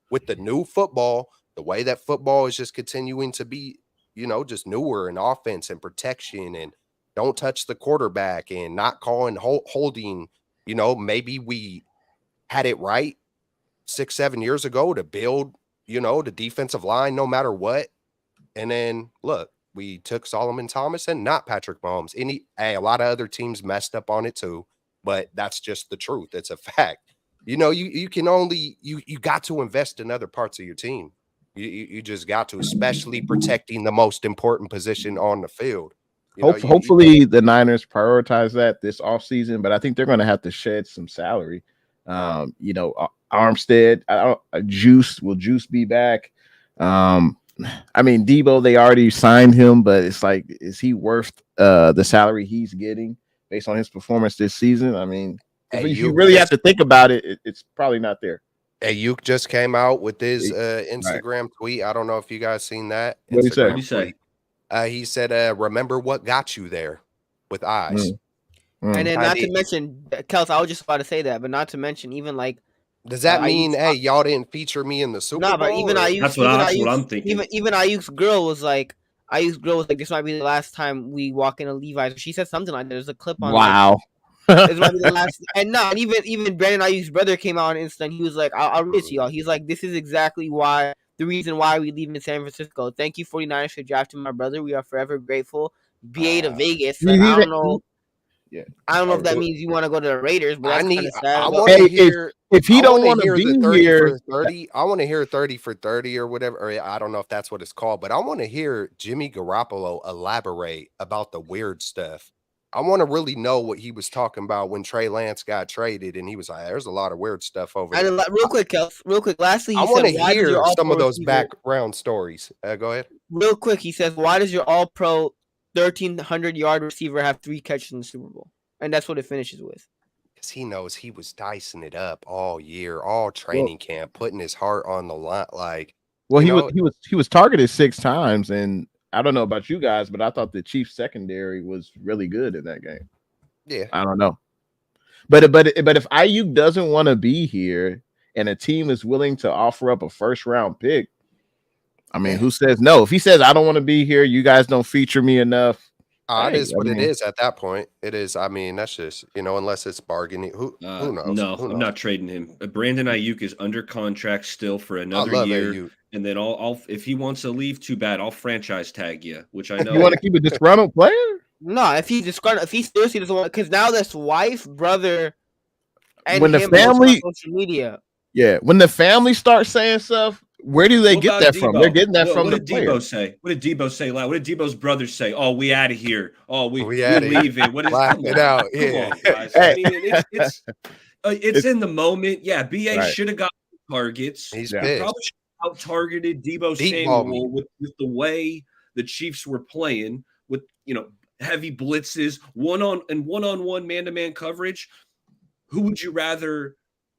with the new football, the way that football is just continuing to be, you know, just newer in offense and protection and don't touch the quarterback and not calling holding, you know, maybe we had it right 6, 7 years ago to build, you know, the defensive line no matter what. And then look, we took Solomon Thomas and not Patrick Mahomes. A lot of other teams messed up on it too, but that's just the truth. It's a fact. You know, you can only you got to invest in other parts of your team. You just got to, especially protecting the most important position on the field. Hopefully the Niners prioritize that this offseason, but I think they're going to have to shed some salary. You know, Armstead, will Juice be back? I mean, Debo, they already signed him, but it's like, is he worth the salary he's getting based on his performance this season? I mean, if you really have to think about it, it's probably not there. Ayuk just came out with his Instagram tweet. I don't know if you guys seen that. What did he say? He said, remember what got you there with eyes. And then not to mention, Kels, I was just about to say that, but not to mention even like, does that mean, hey, y'all didn't feature me in the Super Bowl? No, but even Ayuk, that's what I'm thinking. Even Ayuk's girl was like, this might be the last time we walk into Levi's. She said something like that. There's a clip on. Wow. This might be the last. And even Brandon Ayuk's brother came out on Insta and he was like, I'll read it to y'all. He's like, this is exactly the reason why we leave in San Francisco. Thank you, 49ers, for drafting my brother. We are forever grateful. BA to Vegas. Like, I don't know. Yeah, I don't know if that means you want to go to the Raiders, but that's kind of sad. I want to hear if he don't want to be 30 here. For 30, I want to hear 30 for 30 or whatever. Or I don't know if that's what it's called, but I want to hear Jimmy Garoppolo elaborate about the weird stuff. I want to really know what he was talking about when Trey Lance got traded, and he was like, "There's a lot of weird stuff over there." And real quick. Lastly, I want to hear some of those background stories. Go ahead. Real quick, he says, "Why does your All-Pro 1,300-yard receiver have 3 catches in the Super Bowl?" And that's what it finishes with. Because he knows he was dicing it up all year, all training camp, putting his heart on the line. Like, he was targeted 6 times, and I don't know about you guys, but I thought the Chiefs secondary was really good in that game. Yeah, I don't know, but if Ayuk doesn't want to be here, and a team is willing to offer up a first-round pick, I mean, who says no? If he says I don't want to be here, you guys don't feature me enough. It is what it is at that point. It is. I mean, that's just, you know, unless it's bargaining. Who knows? No, I'm not trading him. Brandon Ayuk is under contract still for another year. And then I'll if he wants to leave, too bad. I'll franchise tag you, which I know. You want to keep a disgruntled player? No, if he seriously doesn't want, because now that's wife, brother, and When the him both on family- social media. Yeah, when the family starts saying stuff, where do they What get about that from? Debo? They're getting that from what the did player. Debo say? What did Debo say? Like, what did Debo's brothers say? Oh, we out of here. Oh, we outta here. leaving. What is Laugh come it on, out, Come yeah. on, guys. Hey. I mean, it's in the moment. Yeah, BA Right. should have got targets. He's Yeah. He pissed. probably should have out-targeted Debo Deep ball me. Samuel with the way the Chiefs were playing with heavy blitzes, one-on-one man-to-man coverage. Who would you rather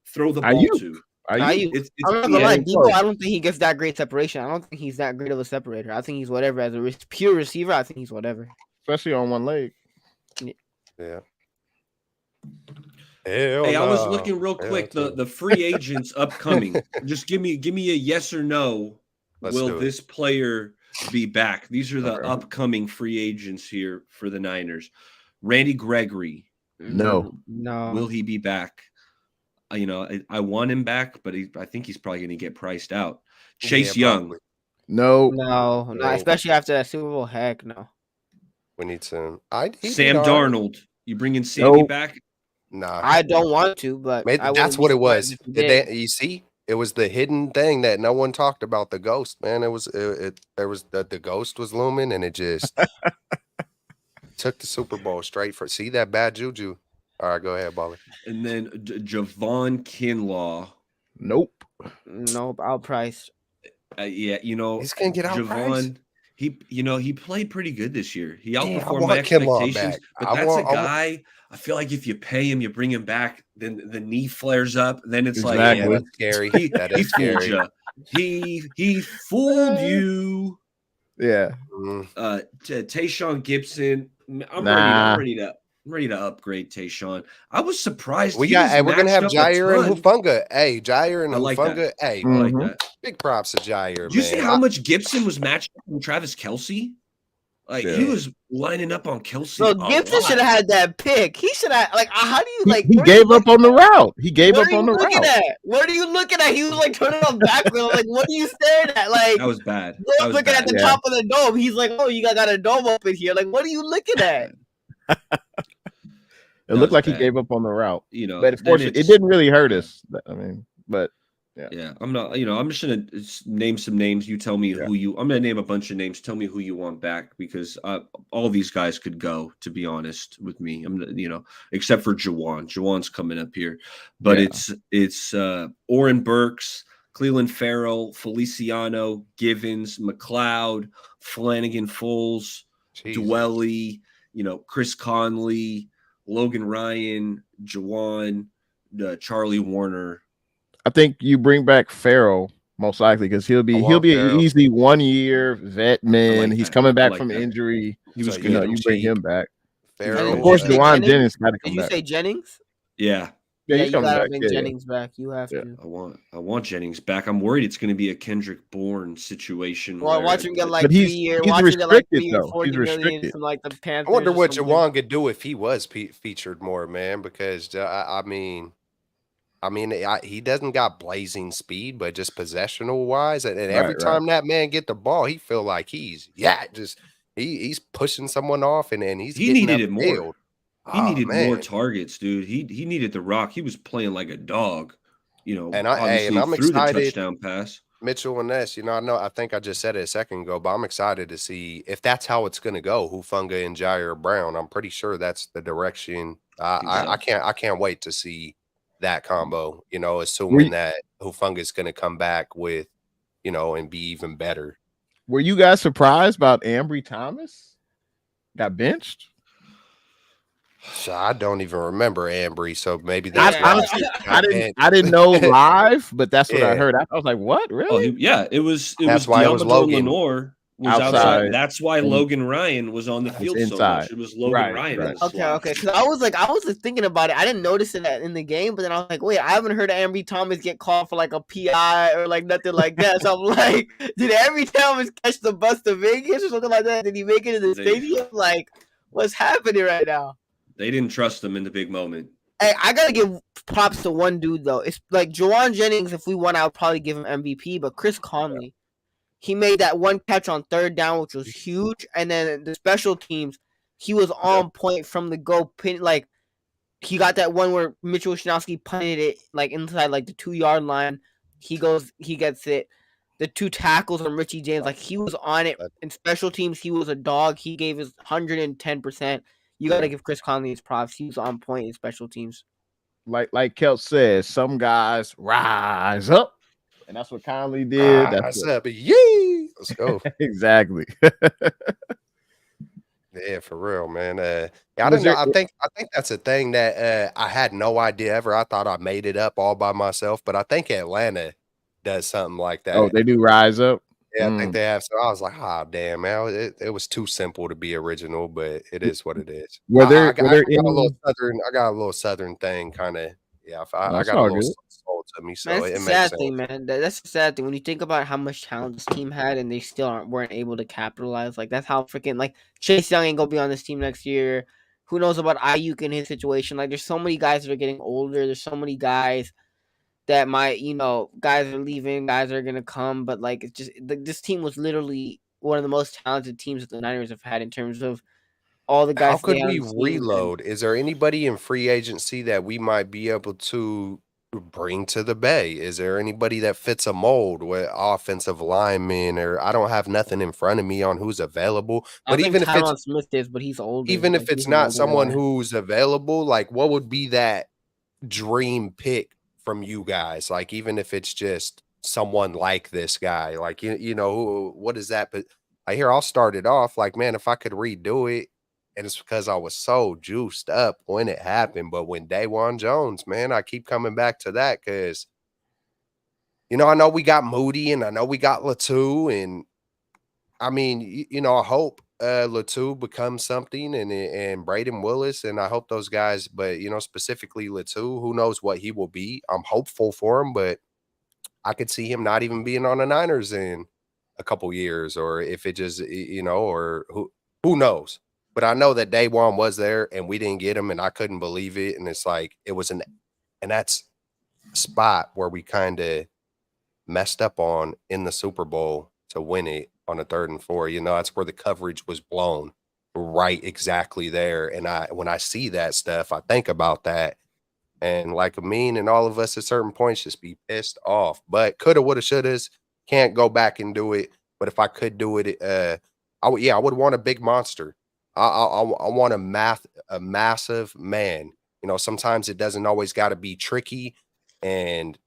throw the ball Ayuk. to? Ayuk. I'm not gonna lie, Debo, I don't think he gets that great separation. I don't think he's that great of a separator. I think he's whatever. As a pure receiver, I think he's whatever. Especially on one leg. Yeah. Hell Hey, I was no. looking real Hell quick. to The free agents upcoming. Just give me a yes or no. Let's do Will it. this player be back? These are the Okay. upcoming free agents here for the Niners. Randy Gregory. No. No. Will he be back? I want him back, but I think he's probably going to get priced out. Chase Yeah, Young. probably. No. No, No. especially after that Super Bowl. Heck no. We need some. Sam Darnold. You bringing Sammy Nope. back? Nah. I don't want to, but Maybe I that's wouldn't what be it was. surprised if he did. You see, it was the hidden thing that no one talked about. The ghost, man. It was there was the ghost was looming, and it just took the Super Bowl straight for. See that bad juju. All right, go ahead, Baller. And then Javon Kinlaw. Nope. Nope, outpriced. Yeah, He's gonna get outpriced. Javon. He played pretty good this year. He I outperformed my want Kinlaw expectations. back. But I that's want- a guy. I feel like if you pay him, you bring him back, then the knee flares up. Then it's Exactly. Yeah, like, that's scary. That he is fooled scary. you. He fooled you. Yeah. Mm. Tayshaun Gibson. I'm Nah. ready to upgrade Tayshaun. I was surprised. We he got. was Hey, we're gonna have matched up a Jair and ton. Hufanga. Hey, Jair and I like that. Hufanga. Hey, I like Mhm. that. big props to Jair. Did you see man. how much Gibson was matched up with Travis Kelce? Like he Yeah. was lining up on Kelce. So a Gibson lot. should have had that pick. He should have how do you He where gave do you up look on the at? route. He gave What up are on you the looking route. at? What are you looking at? He was like turning on backwards. Like, what are you staring at? Like, That was bad. Will's That was looking bad. at the Yeah. top of the dome. He's like, oh, you got a dome up in here. Like, what are you looking at? It looked was like he bad. gave up on the route. But of then course, it it's- didn't really hurt us. I mean, but Yeah, I'm not. I'm just gonna name some names. You tell me Yeah. who you. I'm gonna name a bunch of names. Tell me who you want back because all these guys could go. To be honest with me, except for Jawan. Jawan's coming up here, but Yeah. it's Oren Burks, Cleveland Farrell, Feliciano, Givens, McLeod, Flanagan, Foles, Jesus. Dwelly, Chris Conley, Logan Ryan, Jawan, Charlie Warner. I think you bring back Farrell most likely because he'll be want an Farrell. easy 1 year vet man. like He's that. coming I back like from that. injury. He was So, good. You bring cheap. him back. Farrell, Of course, Did you say Dewan Jennings? Jennings got to Did come you back. say Jennings? Yeah, Yeah, you he's coming gotta back. bring Yeah, yeah. Jennings back. You have Yeah. to. I want Jennings back. I'm worried it's going to be a Kendrick Bourne situation. Well, where watch him get like But he's- 3 year. he's Watch him get like 3 restricted, year, though. 40 He's million restricted. from like the Panthers. I wonder or what something. Jawan could do if he was featured more, man. Because I mean, he doesn't got blazing speed, but just possessional wise, and every Right. time that man get the ball, he feel like he's pushing someone off, and he's He getting needed it more. upfield. he Oh, needed man. more targets, dude. He needed the rock. He was playing like a dog. And obviously I'm through the excited. touchdown pass. Mitchell and Ness, I think I just said it a second ago, but I'm excited to see if that's how it's going to go. Hufanga and Jair Brown. I'm pretty sure that's the direction. I can't wait to see that combo. Assuming that Hufanga is going to come back with, and be even better. Were you guys surprised about Ambry Thomas? Got benched? So I don't even remember Ambry, so maybe I, that's honestly, why I didn't know live, but that's what I Yeah. heard. I was like, "What? Oh, Really?" it was. That's why it was Diamador Logan. Lenore was Outside. outside. That's why And- Logan Ryan was on the was field so inside. much. It was Logan Right, Ryan. right. In the Okay, slot. okay. Because I was just thinking about it. I didn't notice it in the game, but then I was like, wait, I haven't heard Ambry Thomas get called for like a PI or like nothing like that. So I'm like, did Ambry Thomas catch the bus to Vegas or something like that? Did he make it in the stadium? Like, what's happening right now? They didn't trust him in the big moment. Hey, I gotta give props to one dude though. It's like Jawan Jennings. If we won, I would probably give him MVP. But Chris Conley, he made that one catch on third down, which was huge. And then the special teams, he was on point from the go. Pin like he got that one where Mitchell Wishnowsky punted it like inside like the 2-yard line. He gets it. The 2 tackles on Richie James, like he was on it in special teams. He was a dog. He gave his 110%. You got to give Chris Conley his props. He was on point in special teams. Like Kelt says, some guys rise up, and that's what Conley did. Rise up, yee! Let's go. Exactly. Yeah, for real, man. I don't know. I think that's a thing that I had no idea ever. I thought I made it up all by myself, but I think Atlanta does something like that. Oh, they do rise up. Yeah, I think they have. So I was like, oh damn, man, it was too simple to be original, but it is what it is. I got a little southern thing, kind of. Yeah, I got a little soul to me, so man, it makes sad sense. thing, man. That's a sad thing when you think about how much talent this team had, and they still weren't able to capitalize. Like that's how freaking like Chase Young ain't gonna be on this team next year. Who knows about Ayuk in his situation? Like, there's so many guys that are getting older. There's so many guys that might, guys are leaving, guys are gonna come, but like it's just this team was literally one of the most talented teams that the Niners have had in terms of all the guys. How could we reload? Is there anybody in free agency that we might be able to bring to the Bay? Is there anybody that fits a mold with offensive linemen? Or I don't have nothing in front of me on who's available. But even if it's Smith is, but he's older. Even if it's not someone who's available, like what would be that dream pick from you guys? Like even if it's just someone like this guy, like what is that? But I'll start it off like, man, if I could redo it. And it's because I was so juiced up when it happened. But when Dawan Jones, man, I keep coming back to that because, I know we got Moody and I know we got Latu. And I mean, I hope Latu becomes something and Braden Willis. And I hope those guys, but, specifically Latu, who knows what he will be. I'm hopeful for him, but I could see him not even being on the Niners in a couple years, or if it just, or who knows. But I know that day one was there and we didn't get him and I couldn't believe it. And it's like, and that's a spot where we kind of messed up on in the Super Bowl to win it on a 3rd and 4. That's where the coverage was blown right exactly there. And when I see that stuff, I think about that. And like Amin and all of us at certain points just be pissed off. But coulda, woulda, shouldas, can't go back and do it. But if I could do it, I would want a big monster. I want a massive man. Sometimes it doesn't always got to be tricky and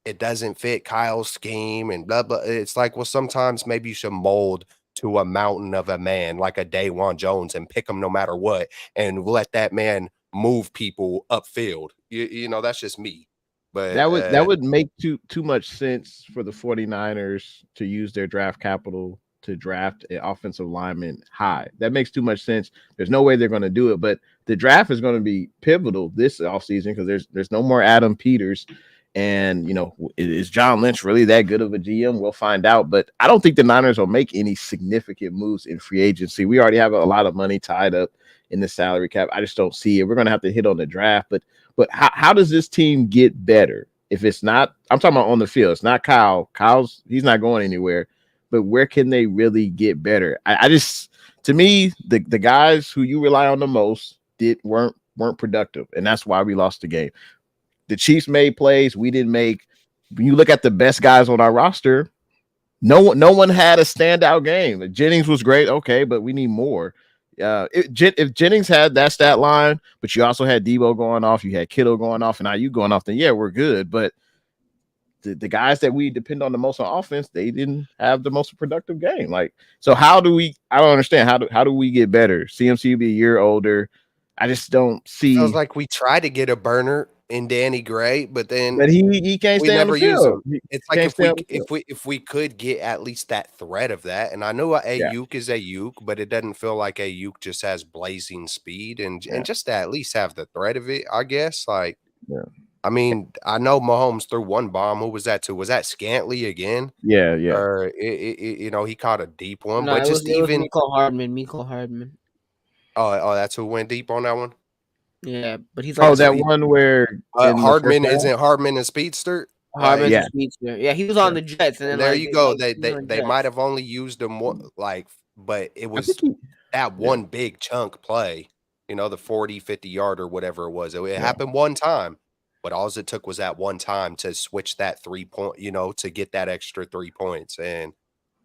it doesn't fit Kyle's scheme and blah, blah. It's like, well, sometimes maybe you should mold to a mountain of a man like a Dawan Jones and pick him no matter what and let that man move people upfield. That's just me. But that would make too much sense for the 49ers to use their draft capital to draft an offensive lineman high. That makes too much sense. There's no way they're going to do it, but the draft is going to be pivotal this offseason because there's no more Adam Peters. And, is John Lynch really that good of a GM? We'll find out. But I don't think the Niners will make any significant moves in free agency. We already have a lot of money tied up in the salary cap. I just don't see it. We're going to have to hit on the draft. But how does this team get better? If it's not, I'm talking about on the field. It's not Kyle. He's not going anywhere. But where can they really get better? To me, the guys who you rely on the most weren't productive, and that's why we lost the game. The Chiefs made plays we didn't make. When you look at the best guys on our roster, no one had a standout game. Jennings was great, okay, but we need more. If Jennings had that stat line, but you also had Debo going off, you had Kittle going off, and now you going off, then yeah, we're good. But the guys that we depend on the most on offense, they didn't have the most productive game. Like, so I don't understand how do we get better? CMC will be a year older. I just don't see. Feels like we try to get a burner in Danny Gray, but he can't stay on the field. It's like if we could get at least that threat of that. And I know Ayuk is Ayuk, but it doesn't feel like Ayuk just has blazing speed and just to at least have the threat of it, I guess. Like, I mean, I know Mahomes threw one bomb. Who was that to? Was that Scantley again? Yeah. Or he caught a deep one. No, but it was Mecole Hardman. Oh, that's who went deep on that one. Yeah, but he's like that one where Hardman isn't Hardman a speedster? Harmon's a yeah. speedster. Yeah, he was on the Jets, and then And there like you go. he was on the They might Jets. have only used him but it I think was he, that yeah, one big chunk play, the 40, 50 yard or whatever it was. It yeah, happened one time, but all it took was that one time to switch that 3 point, to get that extra 3 points. And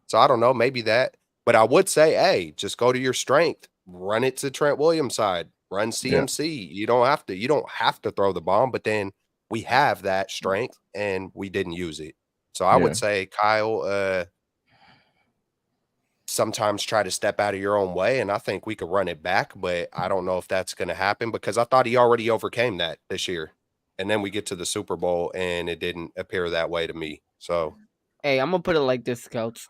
so I don't know, maybe that, but I would say, hey, just go to your strength, run it to Trent Williams' side, run yeah, CMC. You don't have to throw the bomb, but then we have that strength and we didn't use it. So I yeah. would say, Kyle, sometimes try to step out of your own way, and I think we could run it back, but I don't know if that's going to happen because I thought he already overcame that this year. And then we get to the Super Bowl and it didn't appear that way to me. So Hey, I'm gonna put it like this, Scouts.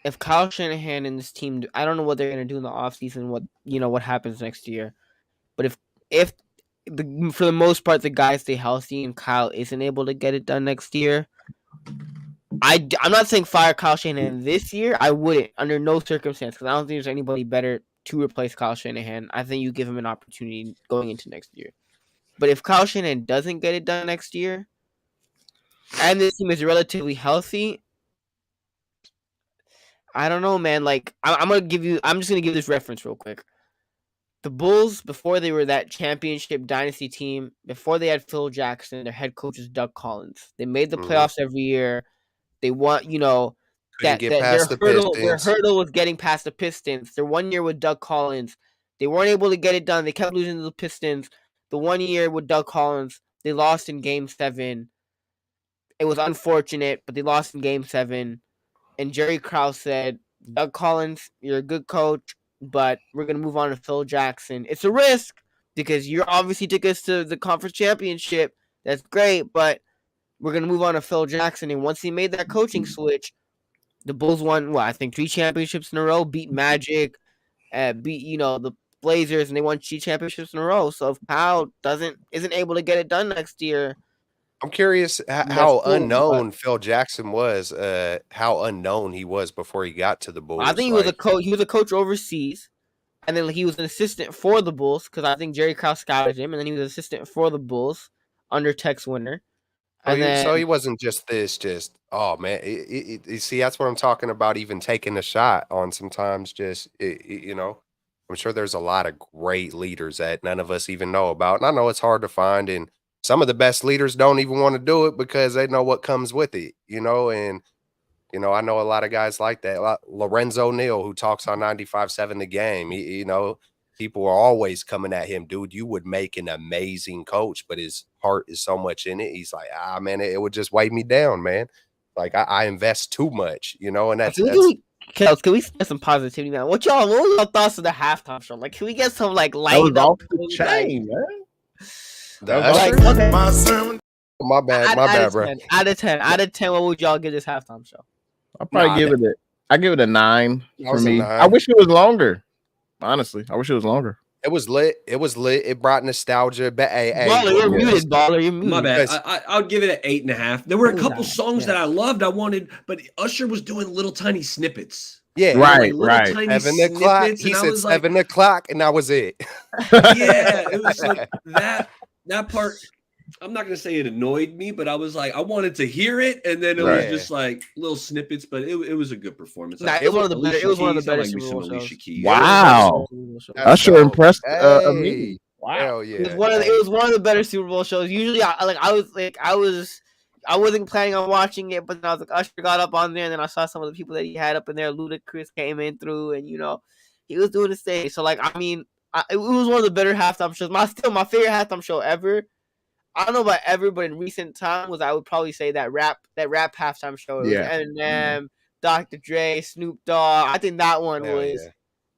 If Kyle Shanahan and this team, I don't know what they're gonna do in the offseason, what happens next year. But if for the most part the guys stay healthy and Kyle isn't able to get it done next year, I'm not saying fire Kyle Shanahan this year. I wouldn't under no circumstance because I don't think there's anybody better to replace Kyle Shanahan. I think you give him an opportunity going into next year. But if Kyle Shanahan doesn't get it done next year, and this team is relatively healthy, I don't know, man. Like I'm just gonna give this reference real quick. The Bulls, before they were that championship dynasty team, before they had Phil Jackson, their head coach is Doug Collins. They made the mhm. playoffs every year. They want, Couldn't get that past the their Pistons. hurdle was getting past the Pistons. Their 1 year with Doug Collins, they weren't able to get it done. They kept losing to the Pistons. The 1 year with Doug Collins, they lost in Game 7. It was unfortunate, but they lost in Game 7. And Jerry Krause said, Doug Collins, you're a good coach, but we're going to move on to Phil Jackson. It's a risk because you obviously took us to the conference championship. That's great, but we're going to move on to Phil Jackson. And once he made that coaching switch, the Bulls won, I think 3 championships in a row, beat Magic, beat, the Blazers, and they won 3 championships in a row. So if Kyle isn't able to get it done next year, I'm curious that's how cool. But unknown Phil Jackson was, how unknown he was before he got to the I think Bulls. he was a Like, coach. He was a coach overseas, and then he was an assistant for the Bulls because I think Jerry Krause scouted him, and then he was an assistant for the Bulls under Tex Winter, and so then he wasn't oh man, see, that's what I'm talking about. Even taking a shot on sometimes, I'm sure there's a lot of great leaders that none of us even know about, and I know it's hard to find. And some of the best leaders don't even want to do it because they know what comes with it, and I know a lot of guys like that. Lorenzo Neal, who talks on 95.7 The Game, people are always coming at him, dude. You would make an amazing coach, but his heart is so much in it. He's like, man, it would just weigh me down, man. Like I invest too much, and can we, Kels, can we spend some positivity, man? What was your thoughts of the halftime show? Like, can we get some like That lighting was up? off the chain, man. the That was Usher. off Okay, My bad, bro. out of 10, out of 10, what would y'all give this halftime show? I'll probably give it I give it a 9 That for was a me. 9. I wish it was longer. Honestly, I wish it was longer. It was lit. It brought nostalgia. But hey, Baller, you're muted. Baller, you're muted. My bad. Because- I would give it an 8.5. There were a Ooh, couple that- songs yeah. that I loved. I wanted, but Usher was doing little tiny snippets. yeah, Right, Little right. tiny 7 o'clock. snippets, He and I said was like, 7 o'clock, and that was it. yeah, it was like that part. I'm not gonna say it annoyed me, but I was like, I wanted to hear it, and then it was Right. just like little snippets. But it was a good performance. Nah, it was one of the better. It was one of the I better like me Super some Bowl Alicia shows. Keys. Wow. That's Usher dope. impressed Hey, me. Wow. hell yeah. It was one of the better Super Bowl shows. Usually, I wasn't planning on watching it, but then I was like, Usher got up on there, and then I saw some of the people that he had up in there. Ludacris came in through, and he was doing his thing. So like, I mean, it was one of the better halftime shows. My favorite halftime show ever. I don't know about ever, but in recent times, I would probably say that rap halftime show. It was Yeah. Eminem, Dr. Dre, Snoop Dogg. I think that one Hell was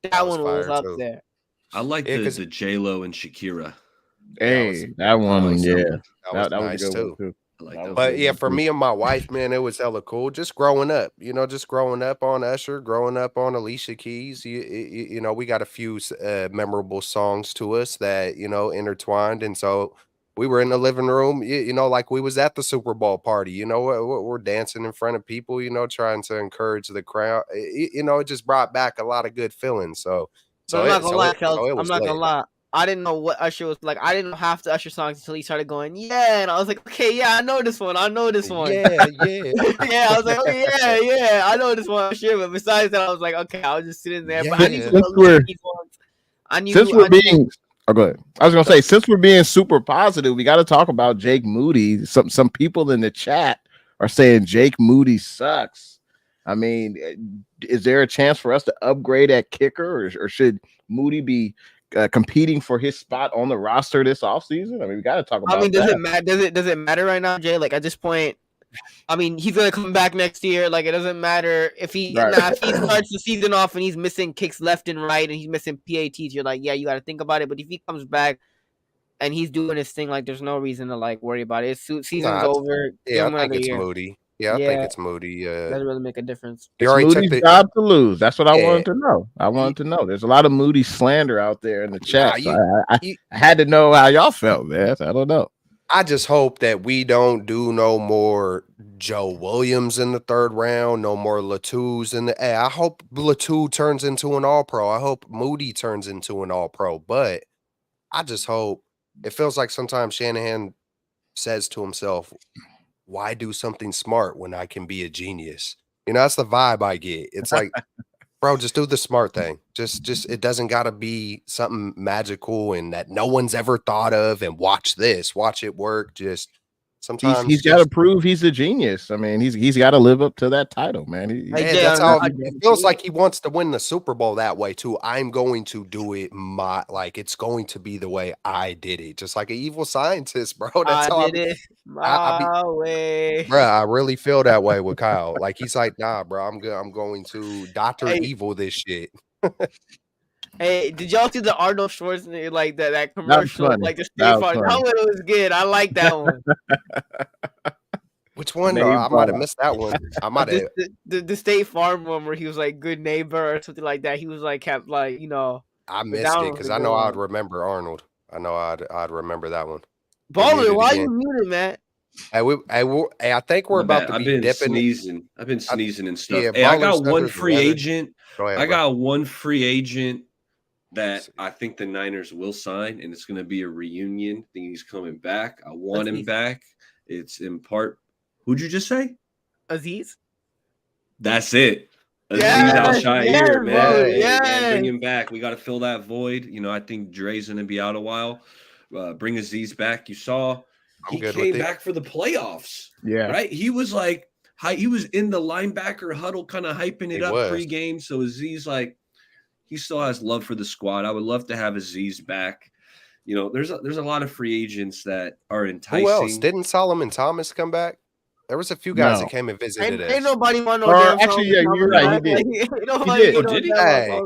yeah. that was one was fire, up too. there. I like Yeah, the 'cause- J-Lo and Shakira. Hey, that one, like yeah. that That was That was nice a good too. one too. I like That that. was One. But yeah, for me and my wife, man, it was hella cool. Just growing up, just growing up on Usher, growing up on Alicia Keys. We got a few memorable songs to us that intertwined, and so we were in the living room, like we was at the Super Bowl party. We're dancing in front of people, trying to encourage the crowd. It just brought back a lot of good feelings. So But I'm not gonna lie, Kels. it I'm was not gonna lit. lie. I didn't know what Usher was like. I didn't know half the Usher songs until he started going, yeah, and I was like, okay, yeah, I know this one. I know this one. Yeah. Yeah, I was like, okay, yeah, I know this one. Sure, but besides that, I was like, okay, I was just sitting there. But I knew Yeah. some of these ones. Go ahead. I was gonna say, since we're being super positive, we got to talk about Jake Moody. Some people in the chat are saying Jake Moody sucks. I mean, is there a chance for us to upgrade at kicker, or should Moody be competing for his spot on the roster this offseason? I mean, we got to talk about. I mean, does that. it matter? Does it matter right now, Jay? Like at this point, I mean, he's gonna come back next year. Like it doesn't matter if he if he starts the season off and he's missing kicks left and right and he's missing PATs. You're like, yeah, you got to think about it. But if he comes back and he's doing his thing, like there's no reason to like worry about it. Season's over. Yeah, I think it's Moody. Yeah, I think it's Moody. Doesn't really make a difference. It's Moody's job to lose. That's what I wanted to know. I wanted to know. There's a lot of Moody slander out there in the chat. I had to know how y'all felt, man. I don't know. I just hope that we don't do no more Joe Williams in the third round, no more Latu's in the. Hey, I hope Latu turns into an All-Pro. I hope Moody turns into an All-Pro. But I just hope it feels like sometimes Shanahan says to himself, why do something smart when I can be a genius? You know, that's the vibe I get. It's like, bro, just do the smart thing. Just it doesn't got to be something magical and that no one's ever thought of. And watch it work. Just sometimes he's got to prove he's a genius. I mean, he's got to live up to that title, man. That's how it feels like he wants to win the Super Bowl that way too. I'm going to do it it's going to be the way I did it, just like an evil scientist, bro. That's how I did it my way, bro. I really feel that way with Kyle. Like he's like, nah, bro, I'm good. I'm going to Dr. Evil this shit. Hey, did y'all see the Arnold Schwarzenegger like that commercial? Like the State Farm. That one was good. I like that one. Which one? I might have missed that one. I might have the State Farm one where he was like good neighbor or something like that. He was like kept like I missed it because I know I'd remember Arnold. I know I'd remember that one. Baller, why you muted, man? I think we're about to be dipping. Sneezing. I've been sneezing and stuff. Yeah, hey, I got one free agent. Ahead, I got one free agent that I think the Niners will sign, and it's going to be a reunion. I think he's coming back. I want him back. It's in part. Who'd you just say? Aziz. That's it. Aziz Al-Shaair, man. Man. Bring him back. We got to fill that void. You know, I think Dre's going to be out a while. Bring Aziz back. You saw he came back for the playoffs. Yeah. Right? He was like, he was in the linebacker huddle kind of hyping it up pregame. So Aziz, like, he still has love for the squad. I would love to have Aziz back. You know, there's a lot of free agents that are enticing. Who else? Didn't Solomon Thomas come back? There was a few guys that came and visited us. Ain't nobody want no damn actually, yeah, you're right. He did. He did. Did he? Hey.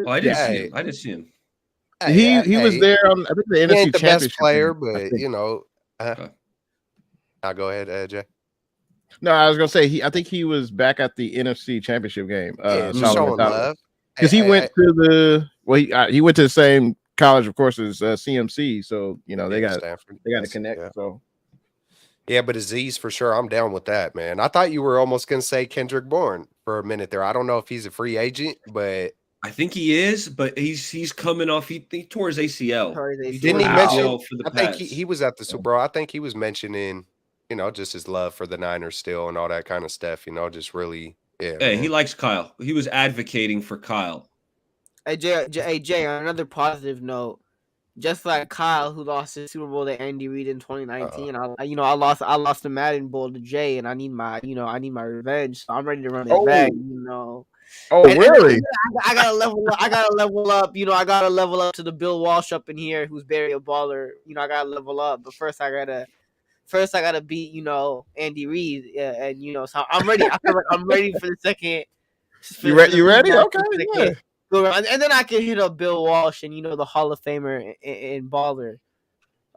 I didn't see him. I didn't see him. He was there. I think the NFC ain't the Championship best player, but you know. I'll go ahead, Jay. No, I was gonna say I think he was back at the NFC Championship game. Showing love because he went to he went to the same college, of course, as CMC. So you know they got Stanford. They got to connect. Yeah. So yeah, but Aziz for sure. I'm down with that, man. I thought you were almost gonna say Kendrick Bourne for a minute there. I don't know if he's a free agent, but I think he is. But he's coming off. He tore his ACL. Didn't he mention? I think he was at the Super Bowl. I think he was mentioning, you know, just his love for the Niners still and all that kind of stuff. You know, just really. Yeah, hey, man. He likes Kyle. He was advocating for Kyle. Hey, Jay, on another positive note, just like Kyle, who lost the Super Bowl to Andy Reid in 2019, I lost the Madden Bowl to Jay, and I need my revenge. So I'm ready to run it back. You know. Oh, really? I gotta level up. I gotta level up. You know, I gotta level up to the Bill Walsh up in here, who's barely a baller. You know, I gotta level up. But first, I gotta beat, you know, Andy Reid, and you know, so I'm ready. I feel like I'm ready for the second. You ready? Okay, yeah. And then I can hit up Bill Walsh and, you know, the Hall of Famer in baller.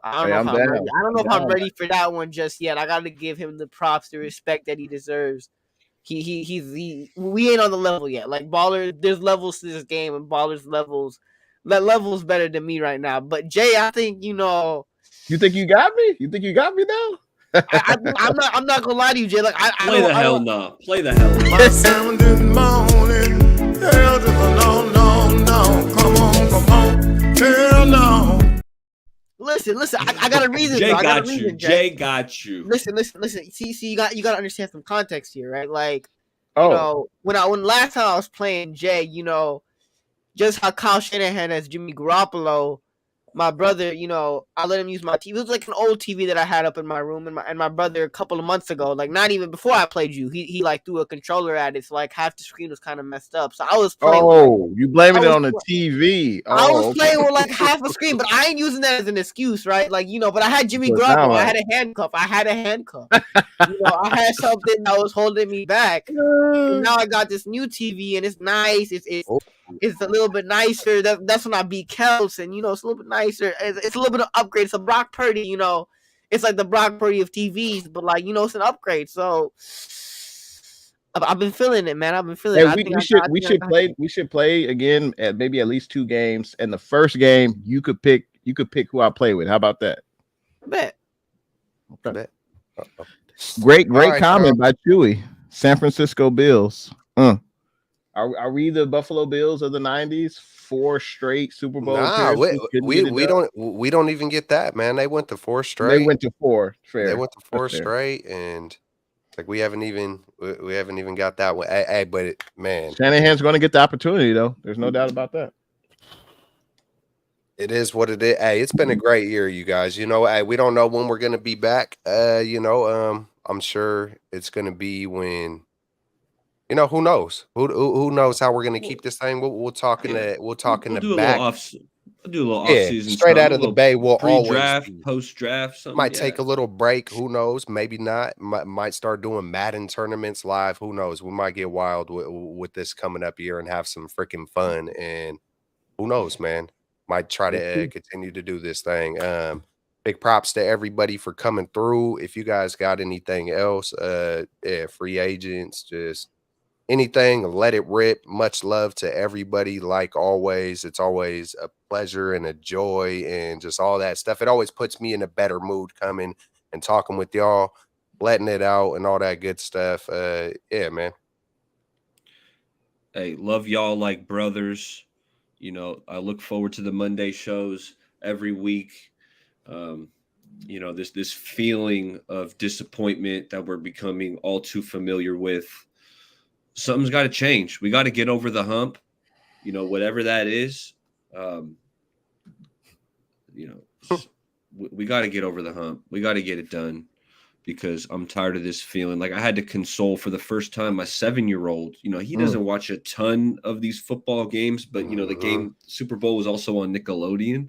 I don't know if I'm ready for that one just yet. I got to give him the props, the respect that he deserves. We ain't on the level yet. Like baller, there's levels to this game, and baller's levels better than me right now. But Jay, I think, you know. You think you got me? You think you got me now? I'm not gonna lie to you, Jay. Like Play the hell no. My sound in the morning. Hell to the no. Come on. Hell no. Listen. I got a reason. Jay though. I got a got you. reason, Jay got you. Listen. See, you got to understand some context here, right? Like, Oh, when last time I was playing Jay, just how Kyle Shanahan has Jimmy Garoppolo. My brother, I let him use my TV. It was like an old TV that I had up in my room, and my brother a couple of months ago, like not even before I played you, he like threw a controller at it, so like half the screen was kind of messed up. So I was playing. you blaming it on the TV? I was Oh, playing with like half a screen, but I ain't using that as an excuse, right? Like, but I had Jimmy That's what it sound Garoppolo. I like. had a handcuff. I had something that was holding me back. And now I got this new TV, and it's nice. It's a little bit nicer. That's when I beat Kels, and it's a little bit nicer. It's a little bit of upgrade. It's a Brock Purdy, it's like the Brock Purdy of TVs, but like it's an upgrade. So I've been feeling it, man. I've been feeling Hey, it. we should play again at maybe at least 2 games. And the first game you could pick who I play with. How about that? Bet. Okay. Bet. Uh-oh. Great right, comment by Chewy. San Francisco Bills. Are we the Buffalo Bills of the 90s? 4 straight Super Bowl Nah, appearances. we don't even get that, man. They went to 4 straight. They went to 4. Fair. They went to 4 That's fair. straight, and like we haven't even got that one. Hey, but man, Shanahan's going to get the opportunity though. There's no doubt about that. it is what it is. Hey, it's been a great year, you guys. Hey, we don't know when we're gonna be back. I'm sure it's gonna be when. Who knows? Who knows how we're gonna keep this thing? We'll talk in the back. I'll do a little off-season straight stuff, out of the bay. We'll pre-draft, always post-draft. Something might take a little break. Who knows? Maybe not. Might start doing Madden tournaments live. Who knows? We might get wild with this coming up year and have some freaking fun. And who knows, man? Might try to continue to do this thing. Big props to everybody for coming through. If you guys got anything else, free agents, just anything, let it rip. Much love to everybody. Like always, it's always a pleasure and a joy and just all that stuff. It always puts me in a better mood coming and talking with y'all, letting it out and all that good stuff. Yeah, man. Hey, love y'all like brothers. I look forward to the Monday shows every week. This feeling of disappointment that we're becoming all too familiar with. Something's got to change. We got to get over the hump, whatever that is. We got to get over the hump. We got to get it done because I'm tired of this feeling. Like I had to console for the first time my 7-year-old. He doesn't watch a ton of these football games, but the game Super Bowl was also on Nickelodeon,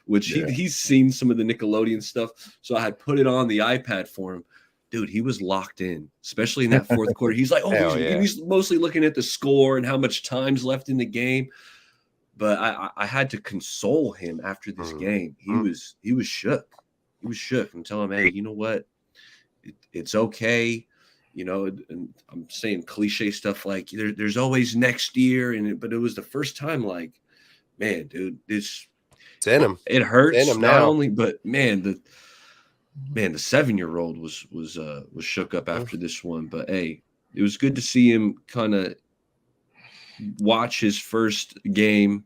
which he's seen some of the Nickelodeon stuff. So I had put it on the iPad for him. Dude, he was locked in, especially in that fourth quarter. He's like, he's mostly looking at the score and how much time's left in the game. But I had to console him after this game. He was shook. He was shook and tell him, hey, you know what? It's okay. And I'm saying cliche stuff like there's always next year. But it was the first time like, man, dude, it's in him. It hurts it's in him not now. only, but the 7-year-old was shook up after this one. But hey, it was good to see him kind of watch his first game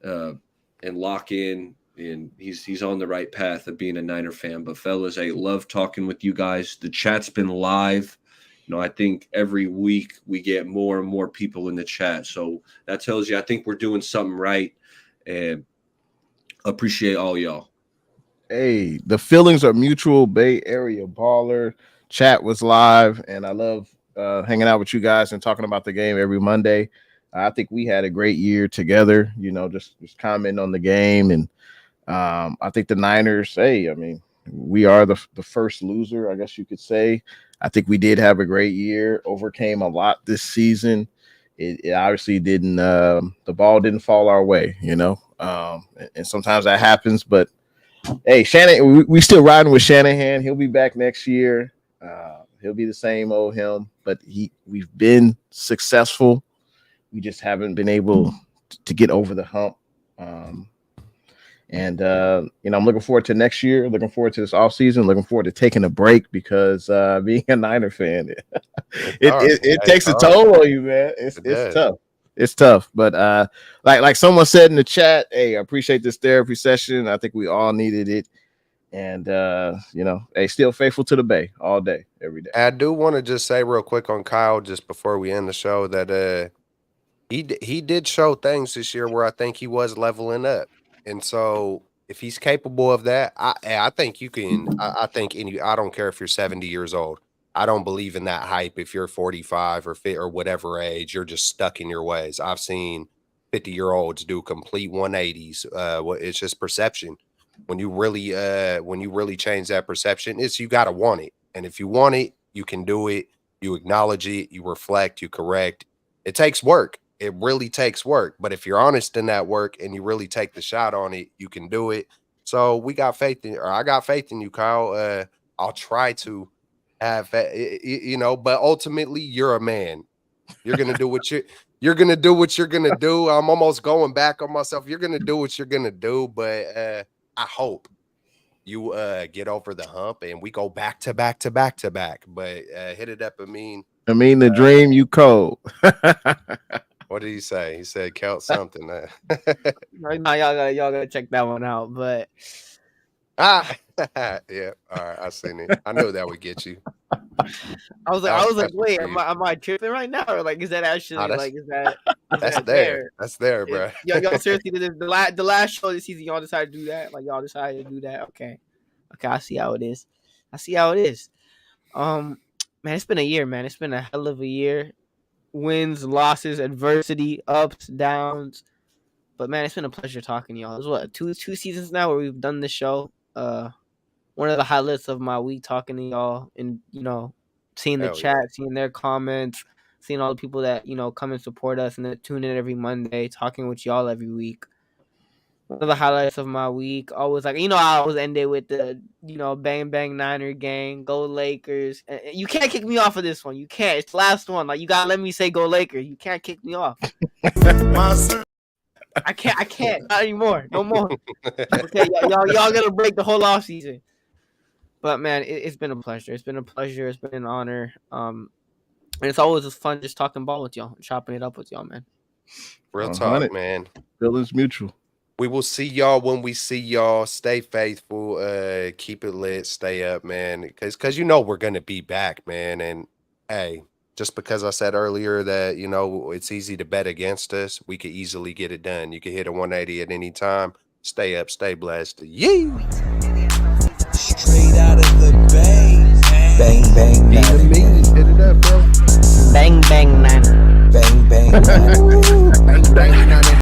and lock in, and he's on the right path of being a Niner fan. But fellas, I love talking with you guys. The chat's been live. I think every week we get more and more people in the chat, so that tells you I think we're doing something right, and appreciate all y'all. Hey, the feelings are mutual. Bay Area baller chat was live, and I love hanging out with you guys and talking about the game every Monday. I think we had a great year together. Just comment on the game, and I think the Niners. Hey, I mean, we are the first loser, I guess you could say. I think we did have a great year. Overcame a lot this season. It obviously didn't. The ball didn't fall our way, and sometimes that happens, but. Hey, Shanahan, we still riding with Shanahan. He'll be back next year. He'll be the same old him, but we've been successful. We just haven't been able to get over the hump. I'm looking forward to next year. Looking forward to this offseason. Looking forward to taking a break because being a Niner fan, it takes a toll on you, man. It's tough. It's tough, but like someone said in the chat, hey, I appreciate this therapy session. I think we all needed it. And hey, still faithful to the Bay all day, every day. I do want to just say real quick on Kyle, just before we end the show, that he did show things this year where I think he was leveling up, and so if he's capable of that, I think you can. I think I don't care if you're 70 years old. I don't believe in that hype. If you're 45 or fit or whatever age, you're just stuck in your ways. I've seen 50-year-olds do complete 180s. It's just perception. When you really change that perception, it's you got to want it. And if you want it, you can do it. You acknowledge it, you reflect, you correct. It takes work. It really takes work. But if you're honest in that work and you really take the shot on it, you can do it. So I got faith in you, Kyle. I'll try to have, but ultimately you're a man. You're going to do what you're going to do what you're going to do. I'm almost going back on myself. You're going to do what you're going to do. But I hope you get over the hump and we go back to back to back to back. But hit it up. I mean, the dream you cold. What did he say? He said count something. Right now, y'all gotta check that one out. But yeah, all right, I seen it. I knew that would get you. I was like, wait, am I tripping right now, or like, is that actually that's there? That's there, bro. Y'all seriously, the last show this season, y'all decided to do that? Like, y'all decided to do that? Okay, I see how it is. Man, it's been a year, man. It's been a hell of a year. Wins, losses, adversity, ups, downs. But man, it's been a pleasure talking to y'all. It's what, two seasons now where we've done this show. One of the highlights of my week talking to y'all and seeing the chat, seeing their comments, seeing all the people that come and support us and that tune in every Monday, talking with y'all every week. One of the highlights of my week, always I always end it with the bang bang Niner gang, go Lakers. And you can't kick me off of this one. You can't. It's the last one. Like, you gotta let me say go Lakers. You can't kick me off. I can't. Not anymore. No more. Okay, y'all gonna break the whole off season. But man, it's been a pleasure. It's been a pleasure. It's been an honor. And it's always just fun just talking ball with y'all, chopping it up with y'all, man. Real talk, man. Feelings mutual. We will see y'all when we see y'all. Stay faithful. Keep it lit. Stay up, man. Because we're gonna be back, man. And hey, just because I said earlier that it's easy to bet against us, we could easily get it done. You can hit a 180 at any time. Stay up. Stay blessed. Yee. Straight out of the Bay. Bang bang Niner. Hit it up, bro. Bang bang Niner. Bang bang Niner. Bang bang Niner.